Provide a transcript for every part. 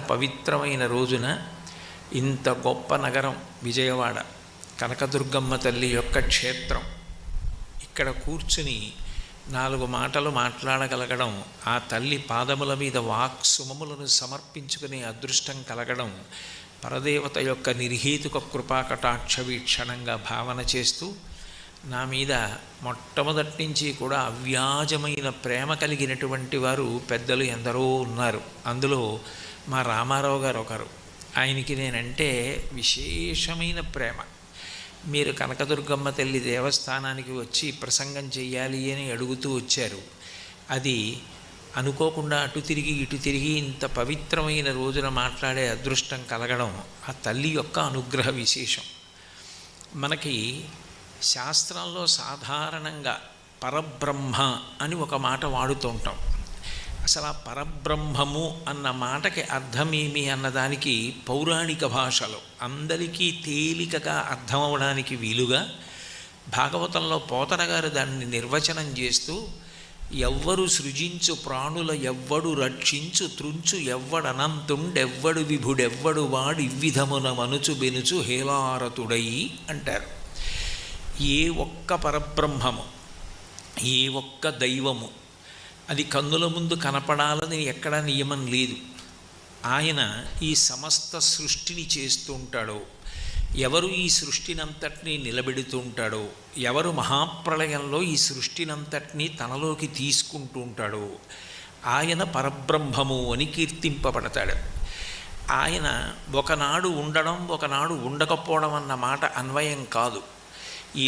పవిత్రమైన రోజున ఇంత గొప్ప నగరం విజయవాడ, కనకదుర్గమ్మ తల్లి యొక్క క్షేత్రం, ఇక్కడ కూర్చుని 4 మాటలు మాట్లాడగలగడం, ఆ తల్లి పాదముల మీద వాక్సుమములను సమర్పించుకునే అదృష్టం కలగడం పరదేవత యొక్క నిర్హేతుక కృపాకటాక్ష వీక్షణంగా భావన చేస్తూ, నా మీద మొట్టమొదటి నుంచి కూడా అవ్యాజమైన ప్రేమ కలిగినటువంటి వారు పెద్దలు ఎందరో ఉన్నారు. అందులో మా రామారావు గారు ఒకరు. ఆయనకి నేనంటే విశేషమైన ప్రేమ. మీరు కనకదుర్గమ్మ తల్లి దేవస్థానానికి వచ్చి ప్రసంగం చెయ్యాలి అని అడుగుతూ వచ్చారు. అది అనుకోకుండా అటు తిరిగి ఇటు తిరిగి ఇంత పవిత్రమైన రోజున మాట్లాడే అదృష్టం కలగడం ఆ తల్లి యొక్క అనుగ్రహ విశేషం. మనకి శాస్త్రంలో సాధారణంగా పరబ్రహ్మ అని ఒక మాట వాడుతూ ఉంటాం. అసలు ఆ పరబ్రహ్మము అన్న మాటకి అర్థమేమి అన్నదానికి పౌరాణిక భాషలో అందరికీ తేలికగా అర్థమవడానికి వీలుగా భాగవతంలో పోతన గారు దాన్ని నిర్వచనం చేస్తూ, ఎవ్వరు సృజించు ప్రాణుల ఎవ్వడు రక్షించు త్రుంచు ఎవ్వడనంతుండెవ్వడు విభుడెవ్వడు వాడు ఇవ్విధమున మనుచు బెనుచు హేలారతుడై అంటారు. ఏ ఒక్క పరబ్రహ్మము, ఏ ఒక్క దైవము అది కన్నుల ముందు కనపడాలని ఎక్కడా నియమం లేదు. ఆయన ఈ సమస్త సృష్టిని చేస్తూ ఉంటాడో, ఎవరు ఈ సృష్టినంతటినీ నిలబెడుతూ ఉంటాడో, ఎవరు మహాప్రళయంలో ఈ సృష్టినంతటినీ తనలోకి తీసుకుంటూ ఉంటాడో ఆయన పరబ్రహ్మము అని కీర్తింపబడతాడు. ఆయన ఒకనాడు ఉండడం, ఒకనాడు ఉండకపోవడం అన్న మాట అన్వయం కాదు. ఈ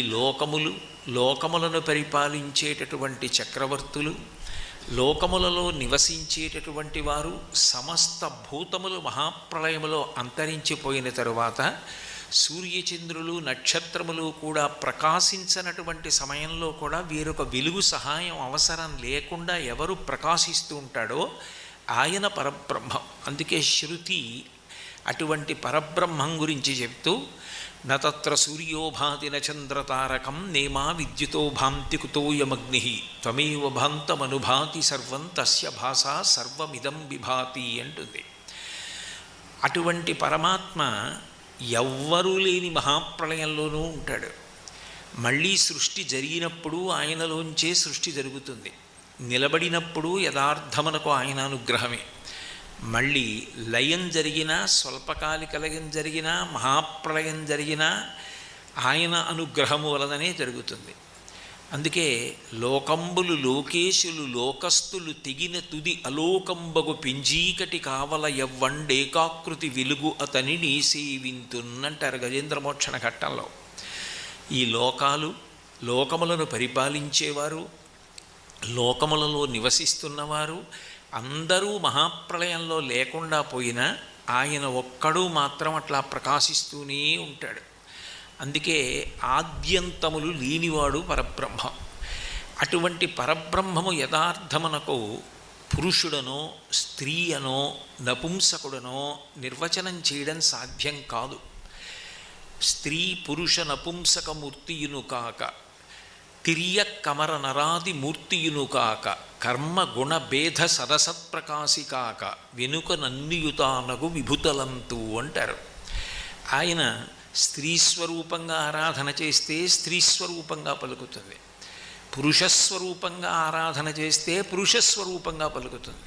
లోకములను పరిపాలించేటటువంటి చక్రవర్తులు, లోకములలో నివసించేటటువంటి వారు, సమస్త భూతములు మహాప్రళయములో అంతరించిపోయిన తరువాత సూర్యచంద్రులు నక్షత్రములు కూడా ప్రకాశించనటువంటి సమయంలో కూడా వీరొక వెలుగు సహాయం అవసరం లేకుండా ఎవరు ప్రకాశిస్తూ ఉంటాడో ఆయన పరబ్రహ్మం. అందుకే శృతి అటువంటి పరబ్రహ్మం గురించి చెప్తూ, నత్ర సూర్యో భాతి నచంద్రతారకం నేమా విద్యుతో భాంతి కుతోయమగ్ని త్వమేవ భాంతమనుభాతి సర్వం తస్య భాషా సర్వమిదం విభాతి అంటుంది. అటువంటి పరమాత్మ ఎవ్వరూ లేని మహాప్రళయంలోనూ ఉంటాడు. మళ్ళీ సృష్టి జరిగినప్పుడు ఆయనలోంచే సృష్టి జరుగుతుంది. నిలబడినప్పుడు యథార్థమునకు ఆయన అనుగ్రహమే. మళ్ళీ లయం జరిగినా, స్వల్పకాలిక లయం జరిగినా, మహాప్రళయం జరిగినా ఆయన అనుగ్రహము వలననే జరుగుతుంది. అందుకే లోకంబులు లోకేశులు లోకస్తులు తెగిన తుది అలోకంబగు పింజీకటి కావల ఎవ్వండేకాకృతి వెలుగు అతనిని సేవింతున్నంటారు గజేంద్రమోక్షణ ఘట్టంలో. ఈ లోకములను పరిపాలించేవారు, లోకములలో నివసిస్తున్నవారు అందరూ మహాప్రళయంలో లేకుండా పోయినా ఆయన ఒక్కడు మాత్రం అట్లా ప్రకాశిస్తూనే ఉంటాడు. అందుకే ఆద్యంతములు లేనివాడు పరబ్రహ్మం. అటువంటి పరబ్రహ్మము యథార్థమునకు పురుషుడనో స్త్రీ అనో నపుంసకుడనో నిర్వచనం చేయడం సాధ్యం కాదు. స్త్రీ పురుష నపుంసకమూర్తియును కాక, తిర్య కమర నరాది మూర్తియును కాక, కర్మ గుణ భేద సరసత్ప్రకాశి కాక, వెనుక నన్నియుతానగు విభుతలంతు అంటారు. ఆయన స్త్రీ స్వరూపంగా ఆరాధన చేస్తే స్త్రీ స్వరూపంగా పలుకుతుంది, పురుషస్వరూపంగా ఆరాధన చేస్తే పురుషస్వరూపంగా పలుకుతుంది.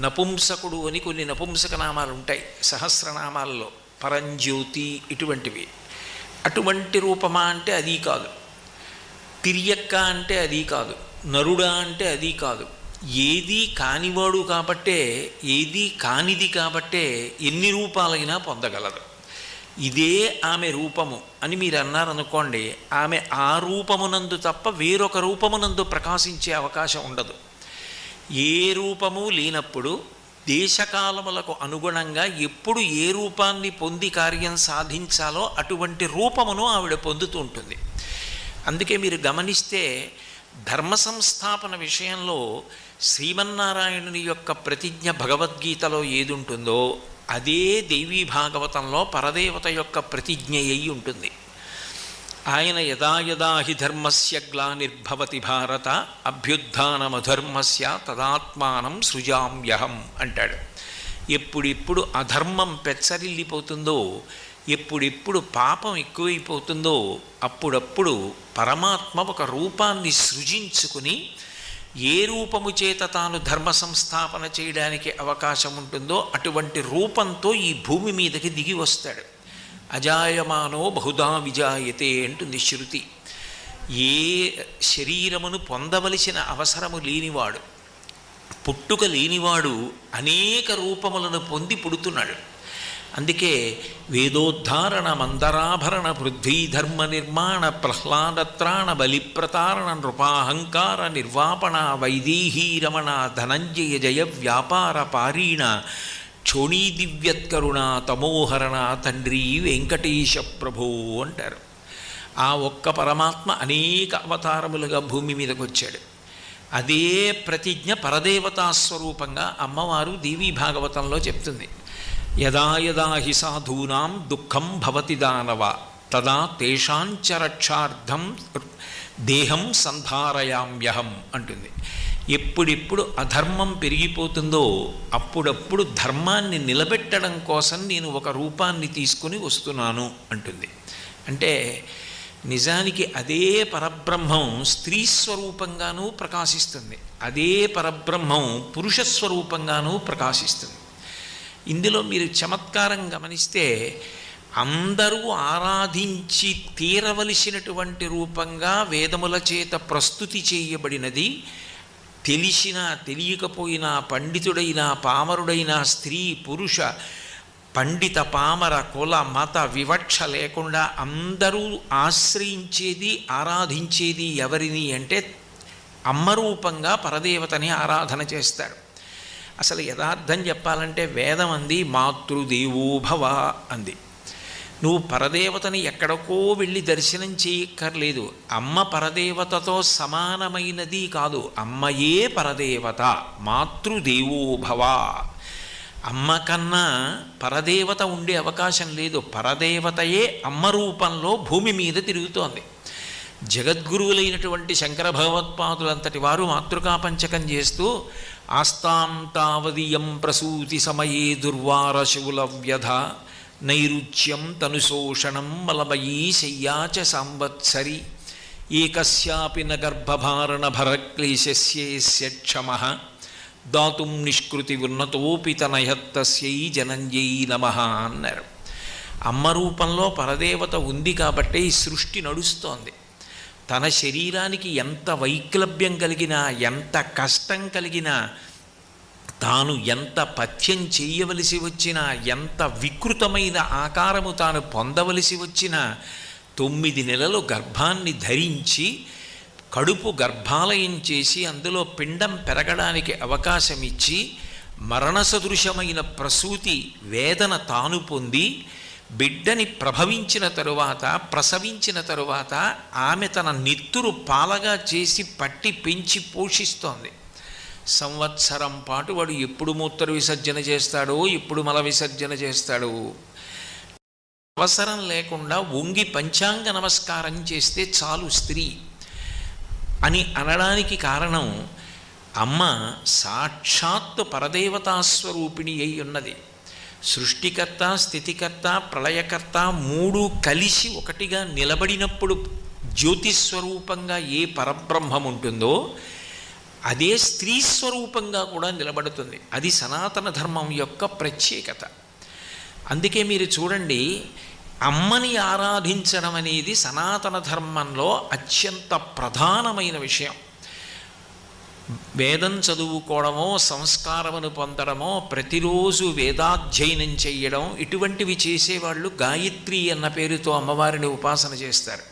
నపుంసకుడు అని కొన్ని నపుంసక నామాలు ఉంటాయి సహస్రనామాల్లో, పరంజ్యోతి ఇటువంటివి. అటువంటి రూపమా అంటే అది కాదు. తిరియక్క అంటే అది కాదు. నరుడా అంటే అది కాదు. ఏది కానివాడు కాబట్టే, ఏది కానిది కాబట్టే ఎన్ని రూపాలైనా పొందగలదు. ఇదే ఆమె రూపము అని మీరు అన్నారనుకోండి, ఆమె ఆ రూపమునందు తప్ప వేరొక రూపమునందు ప్రకాశించే అవకాశం ఉండదు. ఏ రూపము లేనప్పుడు దేశకాలములకు అనుగుణంగా ఎప్పుడు ఏ రూపాన్ని పొంది కార్యం సాధించాలో అటువంటి రూపమును ఆవిడ పొందుతూ ఉంటుంది. అందుకే మీరు గమనిస్తే ధర్మ సంస్థాపన విషయంలో శ్రీమన్నారాయణుని యొక్క ప్రతిజ్ఞ భగవద్గీతలో ఏదుంటుందో అదే దేవీ భాగవతంలో పరదేవత యొక్క ప్రతిజ్ఞ అయి ఉంటుంది. ఆయన యదా యదా హి ధర్మస్య గ్లానిర్భవతి భారత అభ్యుత్థానమధర్మస్య తదాత్మానం సృజామ్యహం అంటాడు. ఎప్పుడెప్పుడు అధర్మం పెచ్చరిల్లిపోతుందో, ఎప్పుడెప్పుడు పాపం ఎక్కువైపోతుందో అప్పుడప్పుడు పరమాత్మ ఒక రూపాన్ని సృజించుకుని ఏ రూపము చేత తాను ధర్మ సంస్థాపన చేయడానికి అవకాశం ఉంటుందో అటువంటి రూపంతో ఈ భూమి మీదకి దిగి వస్తాడు. అజాయమానో బహుధా విజాయతే అంటుంది శృతి. ఏ శరీరమును పొందవలసిన అవసరము లేనివాడు, పుట్టుక లేనివాడు అనేక రూపములను పొంది పుడుతున్నాడు. అందుకే వేదోద్ధారణ మందరాభరణ పృథ్వీధర్మ నిర్మాణ ప్రహ్లాదత్రాణ బలిప్రతారణ నృపాహంకార నిర్వాపణ వైదేహీ రమణ ధనంజయ జయ వ్యాపార పారీణ క్షోణీ దివ్యత్కరుణ తమోహరణ తండ్రి వెంకటేశ ప్రభో అంటారు. ఆ ఒక్క పరమాత్మ అనేక అవతారములుగా భూమి మీదకి వచ్చాడు. అదే ప్రతిజ్ఞ పరదేవతా స్వరూపంగా అమ్మవారు దేవీ భాగవతంలో చెప్తుంది. యదా యదా హి సాధూనాం దుఃఖం భవతి దానవ తదా తేషాంచ రక్షార్థం దేహం సంధారయామ్యహం అంటుంది. ఎప్పుడెప్పుడు అధర్మం పెరిగిపోతుందో అప్పుడప్పుడు ధర్మాన్ని నిలబెట్టడం కోసం నేను ఒక రూపాన్ని తీసుకుని వస్తున్నాను అంటుంది. అంటే నిజానికి అదే పరబ్రహ్మం స్త్రీ స్వరూపంగానూ ప్రకాశిస్తుంది, అదే పరబ్రహ్మం పురుష స్వరూపంగానూ ప్రకాశిస్తుంది. ఇందులో మీరు చమత్కారం గమనిస్తే అందరూ ఆరాధించి తీరవలసినటువంటి రూపంగా వేదముల చేత ప్రస్తుతి చేయబడినది. తెలిసినా తెలియకపోయినా, పండితుడైనా పామరుడైనా, స్త్రీ పురుష పండిత పామర కుల మత వివక్ష లేకుండా అందరూ ఆశ్రయించేది ఆరాధించేది ఎవరిని అంటే అమ్మరూపంగా పరదేవతని ఆరాధన చేస్తారు. అసలు యథార్థం చెప్పాలంటే వేదం అంది మాతృదేవోభవ అంది. నువ్వు పరదేవతని ఎక్కడికో వెళ్ళి దర్శనం చేయక్కర్లేదు. అమ్మ పరదేవతతో సమానమైనది కాదు, అమ్మయే పరదేవత. మాతృదేవోభవ. అమ్మ కన్నా పరదేవత ఉండే అవకాశం లేదు. పరదేవతయే అమ్మ రూపంలో భూమి మీద తిరుగుతోంది. జగద్గురువులైనటువంటి శంకర భగవత్పాదులంతటి వారు మాతృకాపంచకం చేస్తూ ఆస్తాం తావదీయం ప్రసూతి సమయే దుర్వారశూల వ్యధ నైరుచ్యం తనుశోషణం మలమయీ శయ్యాచ సంవత్సరి ఏకస్యాపి న గర్భభారణ భరక్లేశస్యేస్య క్షమః దాతుం నిష్కృతి ఉన్నతోపి తనయత్తస్యై జనంజై నమః అన్నారు. అమ్మ రూపంలో పరదేవత ఉంది కాబట్టే ఈ సృష్టి నడుస్తోంది. తన శరీరానికి ఎంత వైక్లభ్యం కలిగినా, ఎంత కష్టం కలిగినా, తాను ఎంత పథ్యం చేయవలసి వచ్చినా, ఎంత వికృతమైన ఆకారము తాను పొందవలసి వచ్చినా 9 నెలలు గర్భాన్ని ధరించి కడుపు గర్భాలయం చేసి అందులో పిండం పెరగడానికి అవకాశం ఇచ్చి మరణ సదృశమైన ప్రసూతి వేదన తాను పొంది బిడ్డని ప్రసవించిన తరువాత ఆమె తన నెత్తురు పాలగా చేసి పట్టి పెంచి పోషిస్తోంది. సంవత్సరం పాటు వాడు ఎప్పుడు మూత్ర విసర్జన చేస్తాడో, ఎప్పుడు మల విసర్జన చేస్తాడో అవసరం లేకుండా వంగి పంచాంగ నమస్కారం చేస్తే చాలు స్త్రీ అని అనడానికి కారణం అమ్మ సాక్షాత్తు పరదేవతాస్వరూపిణి అయి ఉన్నది. సృష్టికర్త, స్థితికర్త, ప్రళయకర్త మూడు కలిసి ఒకటిగా నిలబడినప్పుడు జ్యోతిస్వరూపంగా ఏ పరబ్రహ్మం ఉంటుందో అదే స్త్రీ స్వరూపంగా కూడా నిలబడుతుంది. అది సనాతన ధర్మం యొక్క ప్రత్యేకత. అందుకే మీరు చూడండి, అమ్మని ఆరాధించడం అనేది సనాతన ధర్మంలో అత్యంత ప్రధానమైన విషయం. వేదం చదువుకోవడమో, సంస్కారమును పొందడమో, ప్రతిరోజు వేదాధ్యయనం చేయడం, ఇటువంటివి చేసేవాళ్ళు గాయత్రి అన్న పేరుతో అమ్మవారిని ఉపాసన చేస్తారు.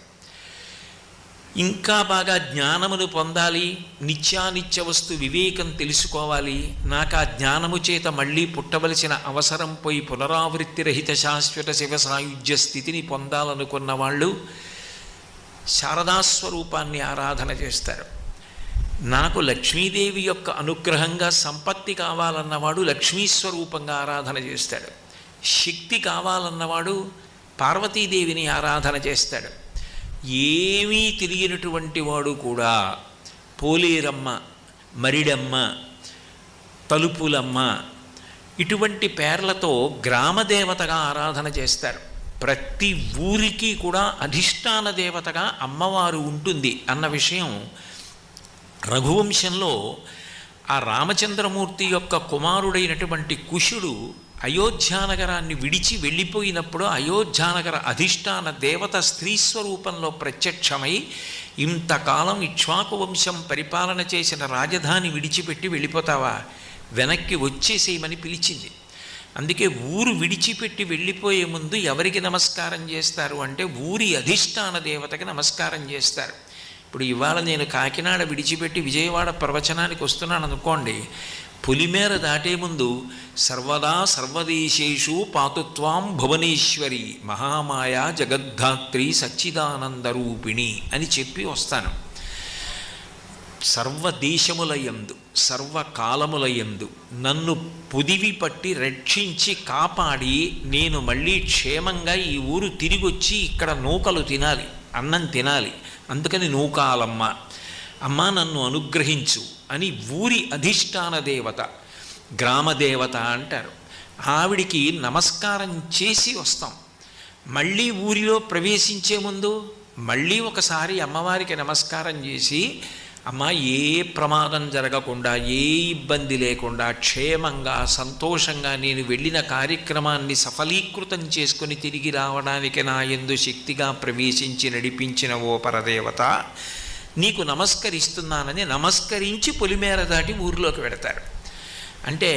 ఇంకా బాగా జ్ఞానమును పొందాలి, నిత్యానిత్య వస్తు వివేకం తెలుసుకోవాలి, నాకు ఆ జ్ఞానము చేత మళ్ళీ పుట్టవలసిన అవసరం పోయి పునరావృత్తి రహిత శాశ్వత శివ సాయుధ్య స్థితిని పొందాలనుకున్న వాళ్ళు శారదాస్వరూపాన్ని ఆరాధన చేస్తారు. నాకు లక్ష్మీదేవి యొక్క అనుగ్రహంగా సంపత్తి కావాలన్నవాడు లక్ష్మీస్వరూపంగా ఆరాధన చేస్తాడు. శక్తి కావాలన్నవాడు పార్వతీదేవిని ఆరాధన చేస్తాడు. ఏమీ తెలియనటువంటి వాడు కూడా పోలేరమ్మ, మరిడమ్మ, తలుపులమ్మ ఇటువంటి పేర్లతో గ్రామదేవతగా ఆరాధన చేస్తారు. ప్రతి ఊరికి కూడా అధిష్టాన దేవతగా అమ్మవారు ఉంటుంది అన్న విషయం రఘువంశంలో ఆ రామచంద్రమూర్తి యొక్క కుమారుడైనటువంటి కుశుడు అయోధ్యానగరాన్ని విడిచి వెళ్ళిపోయినప్పుడు అయోధ్యానగర అధిష్టాన దేవత స్త్రీ స్వరూపంలో ప్రత్యక్షమై ఇంతకాలం ఇక్ష్వాకు వంశం పరిపాలన చేసిన రాజధాని విడిచిపెట్టి వెళ్ళిపోతావా, వెనక్కి వచ్చేసేయమని పిలిచింది. అందుకే ఊరు విడిచిపెట్టి వెళ్ళిపోయే ముందు ఎవరికి నమస్కారం చేస్తారు అంటే ఊరి అధిష్టాన దేవతకి నమస్కారం చేస్తారు. ఇప్పుడు ఇవాళ నేను కాకినాడ విడిచిపెట్టి విజయవాడ ప్రవచనానికి వస్తున్నాను అనుకోండి, పులిమేర దాటే ముందు సర్వదా సర్వదేశేషు పాతుత్వాం భువనేశ్వరి మహామాయా జగద్ధాత్రి సచ్చిదానందరూపిణి అని చెప్పి వస్తాను. సర్వదేశములయందు సర్వకాలములయందు నన్ను పుదివి పట్టి రక్షించి కాపాడి నేను మళ్ళీ క్షేమంగా ఈ ఊరు తిరిగి వచ్చి ఇక్కడ నూకలు తినాలి, అన్నం తినాలి, అందుకని నూకాలమ్మ అమ్మ నన్ను అనుగ్రహించు అని ఊరి అధిష్టాన దేవత గ్రామదేవత అంటారు. ఆవిడికి నమస్కారం చేసి వస్తాం. మళ్ళీ ఊరిలో ప్రవేశించే ముందు మళ్ళీ ఒకసారి అమ్మవారికి నమస్కారం చేసి అమ్మ ఏ ప్రమాదం జరగకుండా ఏ ఇబ్బంది లేకుండా క్షేమంగా సంతోషంగా నేను వెళ్ళిన కార్యక్రమాన్ని సఫలీకృతం చేసుకుని తిరిగి రావడానికి నా యందు శక్తిగా ప్రవేశించి నడిపించిన ఓ పరదేవత నీకు నమస్కరిస్తున్నానని నమస్కరించి పొలిమేర దాటి ఊరిలోకి వెడతారు. అంటే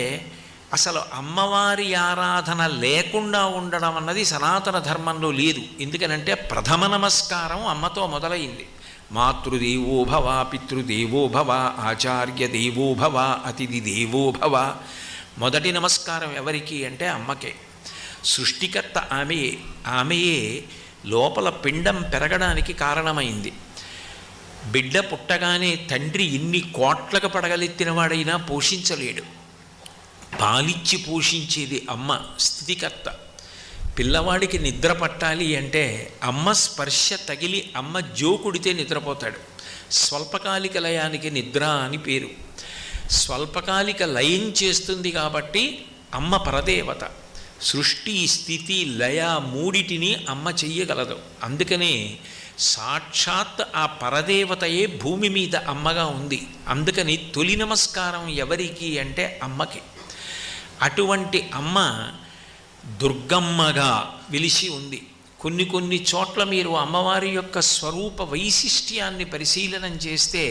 అసలు అమ్మవారి ఆరాధన లేకుండా ఉండడం అన్నది సనాతన ధర్మంలో లేదు. ఎందుకనంటే ప్రథమ నమస్కారం అమ్మతో మొదలైంది. మాతృదేవో భవ, పితృదేవో భవ, ఆచార్య దేవో భవ, అతిథి దేవో భవ. మొదటి నమస్కారం ఎవరికి అంటే అమ్మకే. సృష్టికర్త ఆమెయే. ఆమెయే లోపల పిండం పెరగడానికి కారణమైంది. బిడ్డ పుట్టగానే తండ్రి ఇన్ని కోట్లకు పడగలెత్తినవాడైనా పోషించలేడు. పాలిచ్చి పోషించేది అమ్మ, స్థితికర్త. పిల్లవాడికి నిద్ర పట్టాలి అంటే అమ్మ స్పర్శ తగిలి అమ్మ జోకుడితే నిద్రపోతాడు. స్వల్పకాలిక లయానికి నిద్ర అని పేరు. స్వల్పకాలిక లయం చేస్తుంది కాబట్టి అమ్మ పరదేవత. సృష్టి స్థితి లయ మూడిటిని అమ్మ చెయ్యగలదు. అందుకనే సాక్షాత్ ఆ పరదేవతయే భూమి మీద అమ్మగా ఉంది. అందుకని తొలి నమస్కారం ఎవరికి అంటే అమ్మకి. అటువంటి అమ్మ దుర్గమ్మగా వెలిసి ఉంది. కొన్ని చోట్ల మీరు అమ్మవారి యొక్క స్వరూప వైశిష్ట్యాన్ని పరిశీలనం చేస్తే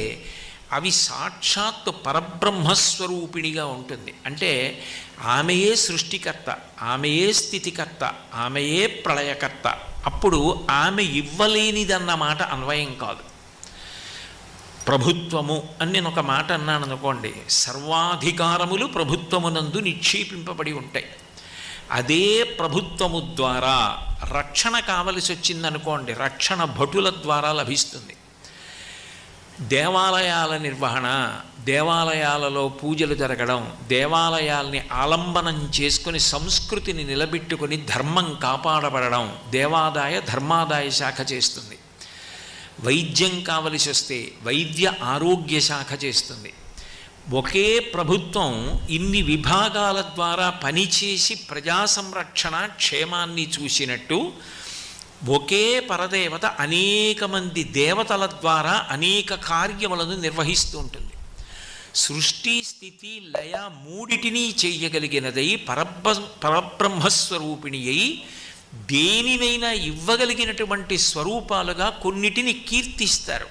అవి సాక్షాత్తు పరబ్రహ్మస్వరూపిణిగా ఉంటుంది. అంటే ఆమెయే సృష్టికర్త, ఆమెయే స్థితికర్త, ఆమెయే ప్రళయకర్త. అప్పుడు ఆమె ఇవ్వలేనిదన్నమాట అన్వయం కాదు. ప్రభుత్వము అని నేను ఒక మాట అన్నాను అనుకోండి, సర్వాధికారములు ప్రభుత్వమునందు నిక్షేపింపబడి ఉంటాయి. అదే ప్రభుత్వము ద్వారా రక్షణ కావలసి వచ్చిందనుకోండి, రక్షణ భటుల ద్వారా లభిస్తుంది. దేవాలయాల నిర్వహణ, దేవాలయాలలో పూజలు జరగడం, దేవాలయాల్ని ఆలంబనం చేసుకొని సంస్కృతిని నిలబెట్టుకొని ధర్మం కాపాడబడడం దేవాదాయ ధర్మాదాయ శాఖ చేస్తుంది. వైద్యం కావలసి వస్తే వైద్య ఆరోగ్య శాఖ చేస్తుంది. ఒకే ప్రభుత్వం ఇన్ని విభాగాల ద్వారా పనిచేసి ప్రజా సంరక్షణ క్షేమాన్ని చూసినట్టు ఒకే పరదేవత అనేక మంది దేవతల ద్వారా అనేక కార్యములను నిర్వహిస్తూ ఉంటుంది. సృష్టి స్థితి లయ మూడిటిని చెయ్యగలిగినదై పరబ్రహ్మస్వరూపిణి అయి దేనినైనా ఇవ్వగలిగినటువంటి స్వరూపాలుగా కొన్నిటిని కీర్తిస్తారు.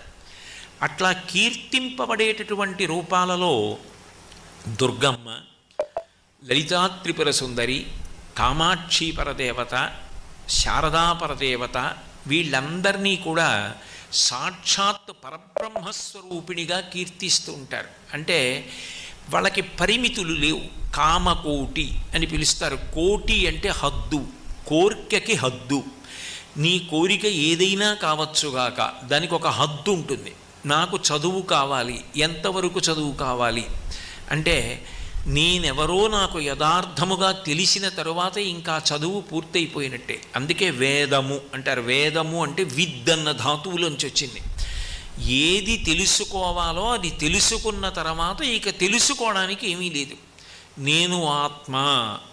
అట్లా కీర్తింపబడేటటువంటి రూపాలలో దుర్గమ్మ, లలితాత్రిపుర సుందరి, కామాక్షి పరదేవత, శారదా పరదేవత వీళ్ళందరినీ కూడా సాక్షాత్ పరబ్రహ్మస్వరూపిణిగా కీర్తిస్తూ ఉంటారు. అంటే వాళ్ళకి పరిమితులు లేవు. కామకోటి అని పిలుస్తారు. కోటి అంటే హద్దు, కోరికకి హద్దు. నీ కోరిక ఏదైనా కావచ్చుగాక, దానికి ఒక హద్దు ఉంటుంది. నాకు చదువు కావాలి, ఎంతవరకు చదువు కావాలి అంటే నేనెవరో నాకు యథార్థముగా తెలిసిన తరువాత ఇంకా చదువు పూర్తయిపోయినట్టే. అందుకే వేదము అంటారు. వేదము అంటే విద్ అన్న ధాతువులోంచి వచ్చింది. ఏది తెలుసుకోవాలో అది తెలుసుకున్న తర్వాత ఇక తెలుసుకోవడానికి ఏమీ లేదు. నేను ఆత్మ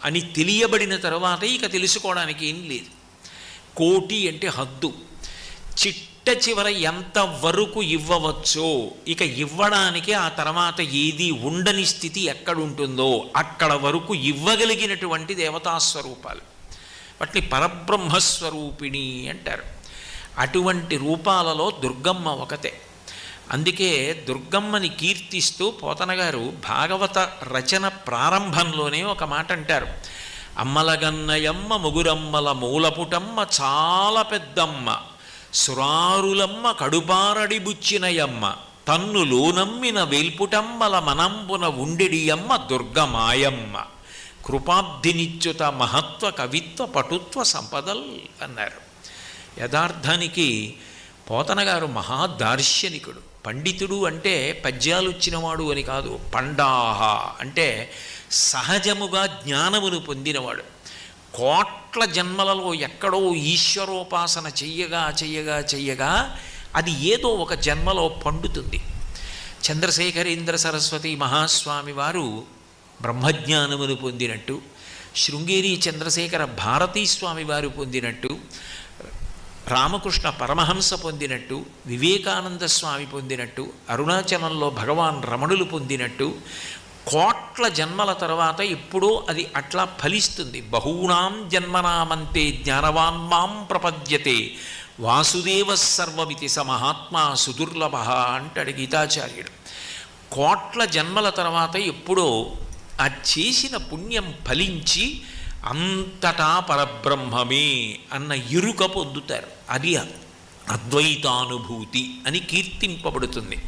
అని తెలియబడిన తర్వాత ఇక తెలుసుకోవడానికి ఏం లేదు. కోటి అంటే హద్దు. చిట్ట చివర ఎంతవరకు ఇవ్వవచ్చో ఇక ఇవ్వడానికి ఆ తర్వాత ఏది ఉండని స్థితి ఎక్కడుంటుందో అక్కడ వరకు ఇవ్వగలిగినటువంటి దేవతాస్వరూపాలు, వాటిని పరబ్రహ్మస్వరూపిణి అంటారు. అటువంటి రూపాలలో దుర్గమ్మ ఒకతే. అందుకే దుర్గమ్మని కీర్తిస్తూ పోతన గారు భాగవత రచన ప్రారంభంలోనే ఒక మాట అంటారు. అమ్మలగన్నయమ్మ ముగురమ్మల మూలపుటమ్మ చాలా పెద్దమ్మ, సురారులమ్మ కడుపారడి బుచ్చినయమ్మ, తన్ను లోనమ్మిన వేల్పుటమ్మల మనంబున ఉండెడియమ్మ దుర్గమాయమ్మ, కృపాబ్ధినిచ్యుత మహత్వ కవిత్వ పటుత్వ సంపదల్ అన్నారు. యథార్థానికి పోతన గారు మహాదార్శనికుడు. పండితుడు అంటే పద్యాలు వచ్చినవాడు అని కాదు, పండాహ అంటే సహజముగా జ్ఞానమును పొందినవాడు. కోట్ల జన్మలలో ఎక్కడో ఈశ్వరోపాసన చెయ్యగా చెయ్యగా చెయ్యగా అది ఏదో ఒక జన్మలో పండుతుంది. చంద్రశేఖరేంద్ర సరస్వతి మహాస్వామి వారు బ్రహ్మజ్ఞానమును పొందినట్టు, శృంగేరి చంద్రశేఖర భారతీ స్వామి వారు పొందినట్టు, రామకృష్ణ పరమహంస పొందినట్టు, వివేకానంద స్వామి పొందినట్టు, అరుణాచలంలో భగవాన్ రమణులు పొందినట్టు కోట్ల జన్మల తర్వాత ఎప్పుడో అది అట్లా ఫలిస్తుంది. బహూనాం జన్మనామంతే జ్ఞానవాన్ మాం ప్రపద్యతే వాసుదేవ సర్వమితి స మహాత్మా సుదుర్లభ అంటాడు గీతాచార్యుడు. కోట్ల జన్మల తర్వాత ఎప్పుడో ఆ చేసిన పుణ్యం ఫలించి అంతటా పరబ్రహ్మమే అన్న ఎరుక పొందుతారు. అది అద్వైతానుభూతి అని కీర్తింపబడుతుంది.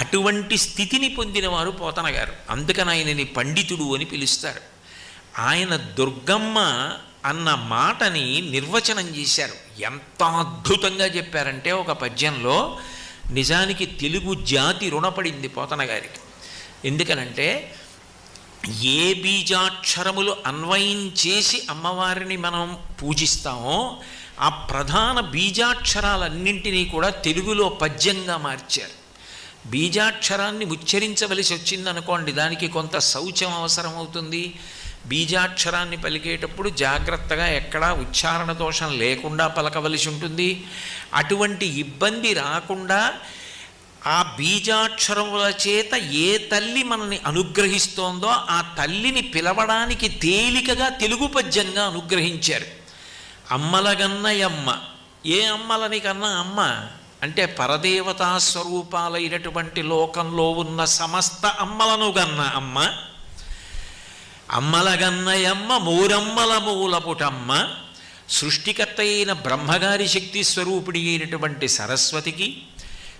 అటువంటి స్థితిని పొందినవారు పోతన గారు. అందుకని ఆయనని పండితుడు అని పిలుస్తారు. ఆయన దుర్గమ్మ అన్న మాటని నిర్వచనం చేశారు. ఎంత అద్భుతంగా చెప్పారంటే ఒక పద్యంలో నిజానికి తెలుగు జాతి రుణపడింది పోతన గారికి. ఎందుకనంటే ఏ బీజాక్షరములు అన్వయం చేసి అమ్మవారిని మనం పూజిస్తామో ఆ ప్రధాన బీజాక్షరాలన్నింటినీ కూడా తెలుగులో పద్యంగా మార్చారు. బీజాక్షరాన్ని ఉచ్చరించవలసి వచ్చిందనుకోండి, దానికి కొంత శౌచం అవసరం అవుతుంది. బీజాక్షరాన్ని పలికేటప్పుడు జాగ్రత్తగా ఎక్కడా ఉచ్చారణ దోషం లేకుండా పలకవలసి ఉంటుంది. అటువంటి ఇబ్బంది రాకుండా ఆ బీజాక్షరముల చేత ఏ తల్లి మనల్ని అనుగ్రహిస్తోందో ఆ తల్లిని పిలవడానికి తేలికగా తెలుగు పద్యంగా అనుగ్రహించారు. అమ్మలగన్నయమ్మ, ఏ అమ్మలని కన్నా అమ్మ అంటే పరదేవతా స్వరూపాలైనటువంటి లోకంలో ఉన్న సమస్త అమ్మలను గన్న అమ్మ. అమ్మలగన్నయమ్మ మూరమ్మల మూలపుటమ్మ, సృష్టికర్త అయిన బ్రహ్మగారి శక్తి స్వరూపిణి అయినటువంటి సరస్వతికి,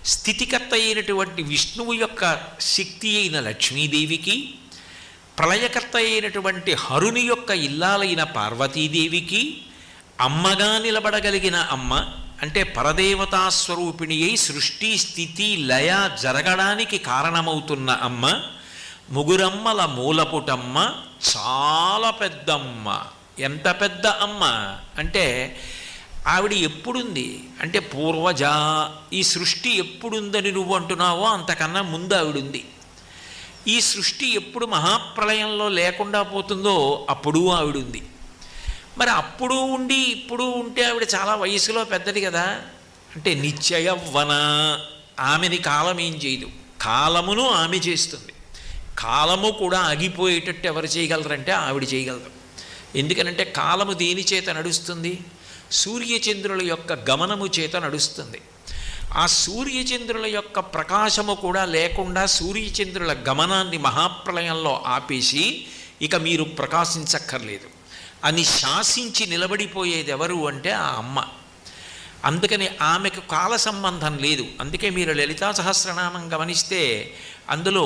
స్థితికర్త అయినటువంటి విష్ణువు యొక్క శక్తి అయిన లక్ష్మీదేవికి, ప్రళయకర్త అయినటువంటి హరుని యొక్క ఇల్లాలైన పార్వతీదేవికి అమ్మగా నిలబడగలిగిన అమ్మ అంటే పరదేవతా స్వరూపిణి అయి సృష్టి స్థితి లయ జరగడానికి కారణమవుతున్న అమ్మ. ముగురమ్మల మూలపుటమ్మ, చాలా పెద్దమ్మ. ఎంత పెద్ద అమ్మ అంటే ఆవిడ ఎప్పుడుంది అంటే పూర్వజ. ఈ సృష్టి ఎప్పుడుందని నువ్వు అంటున్నావో అంతకన్నా ముందు ఆవిడుంది. ఈ సృష్టి ఎప్పుడు మహాప్రళయంలో లేకుండా పోతుందో అప్పుడు ఆవిడుంది. మరి అప్పుడు ఉండి ఇప్పుడు ఉంటే ఆవిడ చాలా వయసులో పెద్దది కదా. అంటే నిత్యయవ్వన, ఆమెని కాలం ఏం చేయదు, కాలమును ఆమె చేస్తుంది. కాలము కూడా ఆగిపోయేటట్టు ఎవరు చేయగలరంటే ఆవిడ చేయగలరు. ఎందుకనంటే కాలము దేని చేత నడుస్తుంది? సూర్యచంద్రుల యొక్క గమనము చేత నడుస్తుంది. ఆ సూర్యచంద్రుల యొక్క ప్రకాశము కూడా లేకుండా సూర్యచంద్రుల గమనాన్ని మహాప్రళయంలో ఆపేసి ఇక మీరు ప్రకాశించక్కర్లేదు అని శాసించి నిలబడిపోయేది ఎవరు అంటే ఆ అమ్మ. అందుకని ఆమెకు కాల సంబంధం లేదు. అందుకే మీరు లలితా సహస్రనామం గమనిస్తే అందులో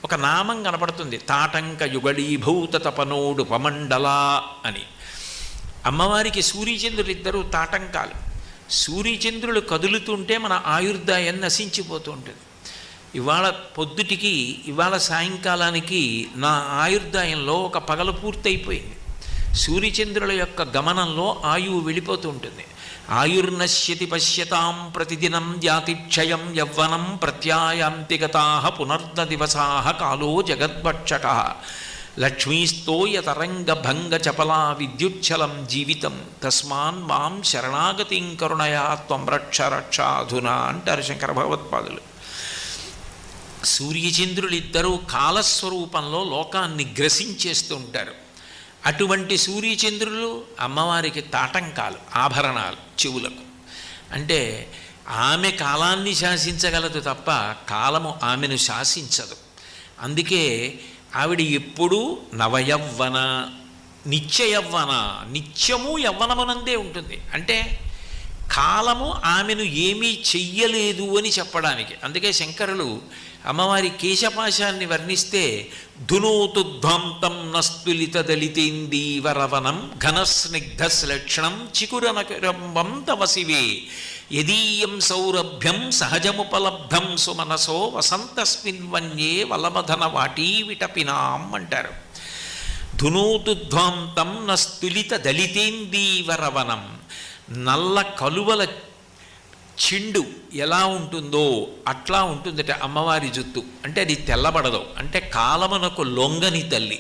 ఒక నామం కనపడుతుంది, తాటంక యుగళీభూత తపనోడు పమండల అని. అమ్మవారికి సూర్యచంద్రులు ఇద్దరు తాటంకాలు. సూర్యచంద్రులు కదులుతుంటే మన ఆయుర్దాయం నశించిపోతూ ఉంటుంది. ఇవాళ పొద్దుటికి ఇవాళ సాయంకాలానికి నా ఆయుర్దాయంలో ఒక పగలు పూర్తయిపోయింది. సూర్యచంద్రుల యొక్క గమనంలో ఆయువు వెళ్ళిపోతూ ఉంటుంది. ఆయుర్నశ్యతి పశ్యతాం ప్రతిదినం జాతిక్షయం యవ్వనం ప్రత్యాయాంతిగతా పునర్ద దివసా కాలో జగద్భక్షక. లక్ష్మీస్తోయ తరంగ భంగ చపలా విద్యుచ్చలం జీవితం తస్మాన్ మాం శరణాగతిం కరుణయా త్వం రక్ష రక్షాధునా అంటారు శంకర భగవత్పాదులు. సూర్యచంద్రులిద్దరూ కాలస్వరూపంలో లోకాన్ని గ్రసించేస్తూ ఉంటారు. అటువంటి సూర్యచంద్రులు అమ్మవారికి తాటంకాలు, ఆభరణాలు చెవులకు. అంటే ఆమె కాలాన్ని శాసించగలదు తప్ప కాలము ఆమెను శాసించదు. అందుకే ఆవిడ ఎప్పుడూ నవయవ్వన, నిత్యయవ్వన, నిత్యము యవ్వనమునందే ఉంటుంది. అంటే కాలము ఆమెను ఏమీ చెయ్యలేదు అని చెప్పడానికి. అందుకే శంకరులు అమ్మవారి కేశపాశాన్ని వర్ణిస్తే ధునోతుధ్వాంతం నస్తులిత దళితేందీవరవనం ఘనస్నిగ్ధశ్లక్షణం చికురనకురంబం తవ శివే యదీయం సౌరభ్యం సహజముపలబ్ధం సుమనసో వసంతస్మిన్ వన్యే వలమధన వాటీ విటపినాం అంటారు. ధునోతుధ్వాంతం నస్తులిత దళితేందీవరవనం, నల్ల కలువల చిండు ఎలా ఉంటుందో అట్లా ఉంటుందట అమ్మవారి జుత్తు. అంటే అది తెల్లబడదు. అంటే కాలమునకు లొంగని తల్లి.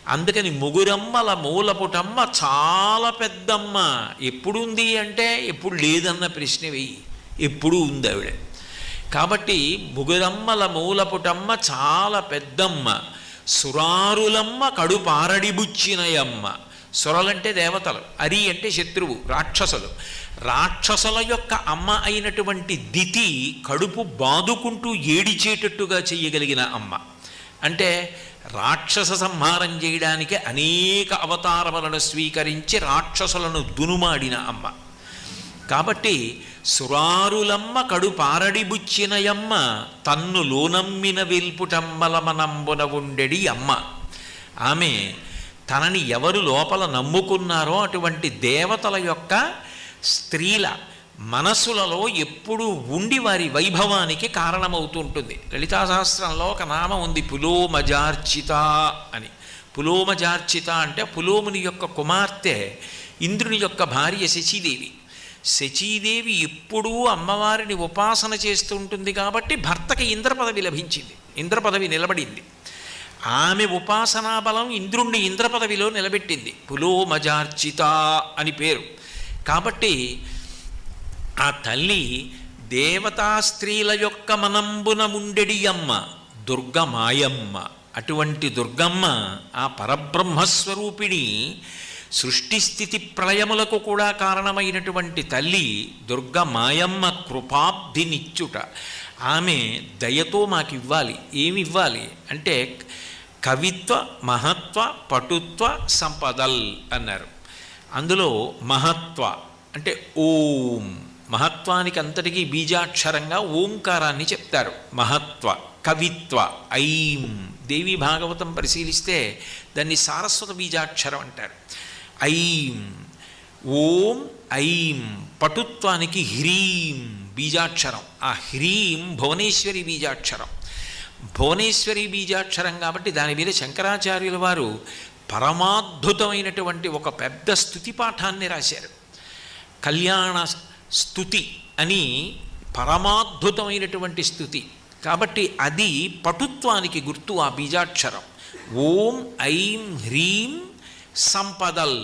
అందుకని ముగురమ్మల మూలపుటమ్మ చాలా పెద్దమ్మ. ఎప్పుడుంది అంటే ఎప్పుడు లేదన్న ప్రశ్న వెయ్యి, ఎప్పుడూ ఉంది ఆవిడ. కాబట్టి ముగురమ్మల మూలపుటమ్మ చాలా పెద్దమ్మ. సురారులమ్మ కడుపారడిబుచ్చినయమ్మ. సురలంటే దేవతలు, అరి అంటే శత్రువు, రాక్షసులు. రాక్షసుల యొక్క అమ్మ అయినటువంటి దితి కడుపు బాదుకుంటూ ఏడిచేటట్టుగా చెయ్యగలిగిన అమ్మ. అంటే రాక్షస సంహారం చేయడానికి అనేక అవతారములను స్వీకరించి రాక్షసులను దునుమాడిన అమ్మ. కాబట్టి సురారులమ్మ కడుపారడిబుచ్చినయమ్మ తన్ను లోనమ్మిన వెల్పుటమ్మలమనంబున ఉండెడి అమ్మ. ఆమె తనని ఎవరు లోపల నమ్ముకున్నారో అటువంటి దేవతల యొక్క స్త్రీల మనసులలో ఎప్పుడూ ఉండి వారి వైభవానికి కారణమవుతూ ఉంటుంది. లలితా సహస్రంలో ఒక నామం ఉంది, పులోమజార్చిత అని. పులోమజార్చిత అంటే పులోముని యొక్క కుమార్తె ఇంద్రుని యొక్క భార్య శచీదేవి. శచీదేవి ఎప్పుడూ అమ్మవారిని ఉపాసన చేస్తూ ఉంటుంది కాబట్టి భర్తకి ఇంద్రపదవి లభించింది, ఇంద్రపదవి నిలబడింది. ఆమె ఉపాసనా బలం ఇంద్రుణ్ణి ఇంద్రపదవిలో నిలబెట్టింది. పులోమజార్చిత అని పేరు. కాబట్టి ఆ తల్లి దేవతా స్త్రీల యొక్క మనంబున ఉండెడి అమ్మ దుర్గమాయమ్మ. అటువంటి దుర్గమ్మ ఆ పరబ్రహ్మస్వరూపిణి, సృష్టిస్థితి ప్రళయములకు కూడా కారణమైనటువంటి తల్లి దుర్గమాయమ్మ కృపాబ్ధినిచ్చుట. ఆమె దయతో మాకివ్వాలి. ఏమివ్వాలి అంటే కవిత్వ, మహత్వ, పటుత్వ, సంపదల్ అన్నారు. అందులో మహత్వ అంటే ఓం, మహత్వానికి అంతటికీ బీజాక్షరంగా ఓంకారాన్ని చెప్తారు. మహత్వ. కవిత్వ ఐం, దేవి భాగవతం పరిశీలిస్తే దాన్ని సారస్వత బీజాక్షరం అంటారు. ఐం ఓం ఐం. పటుత్వానికి హ్రీం బీజాక్షరం. ఆ హ్రీం భువనేశ్వరి బీజాక్షరం. భువనేశ్వరి బీజాక్షరం కాబట్టి దాని మీద శంకరాచార్యుల వారు పరమాద్భుతమైనటువంటి ఒక పెద్ద స్తుతి పాఠాన్ని రాశారు. కళ్యాణ స్తుతి అని పరమాద్భుతమైనటువంటి స్తుతి. కాబట్టి అది పటుత్వానికి గుర్తు ఆ బీజాక్షరం. ఓం ఐం హ్రీం సంపదల్,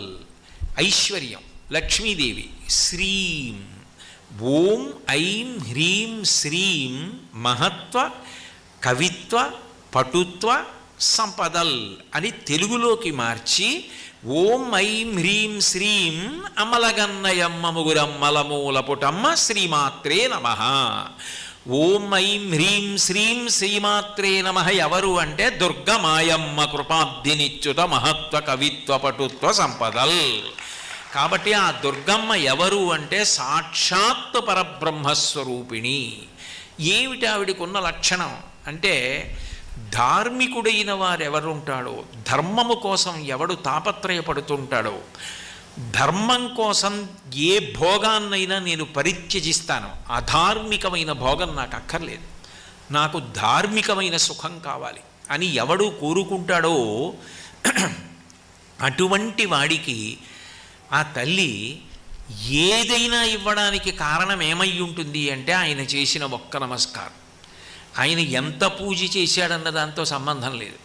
ఐశ్వర్యం, లక్ష్మీదేవి. శ్రీం ఓం ఐం హ్రీం శ్రీం మహత్వ, కవిత్వ, పటుత్వ, సంపదల్ అని తెలుగులోకి మార్చి ఓం ఐం హ్రీం శ్రీం అమలగన్నయమ్మ ముగురమ్మల మూలపుటమ్మ శ్రీమాత్రే నమః. ఓం ఐం హ్రీం శ్రీం శ్రీమాత్రే నమః ఎవరు అంటే దుర్గమాయమ్మ కృపాబ్ధినిచ్యుత మహత్వ, కవిత్వ, పటుత్వ, సంపదల్. కాబట్టి ఆ దుర్గమ్మ ఎవరు అంటే సాక్షాత్ పరబ్రహ్మస్వరూపిణి. ఏమిటి ఆవిడికున్న లక్షణం అంటే ధార్మికుడైన వారెవరుంటాడో, ధర్మము కోసం ఎవడు తాపత్రయపడుతుంటాడో, ధర్మం కోసం ఏ భోగాన్నైనా నేను పరిత్యజిస్తాను, అధార్మికమైన భోగం నాకు అక్కర్లేదు, నాకు ధార్మికమైన సుఖం కావాలి అని ఎవడు కోరుకుంటాడో అటువంటి వాడికి ఆ తల్లి ఏదైనా ఇవ్వడానికి కారణం ఏమై ఉంటుంది అంటే ఆయన చేసిన ఒక్క నమస్కారం. ఆయన ఎంత పూజ చేశాడన్న దాంతో సంబంధం లేదు.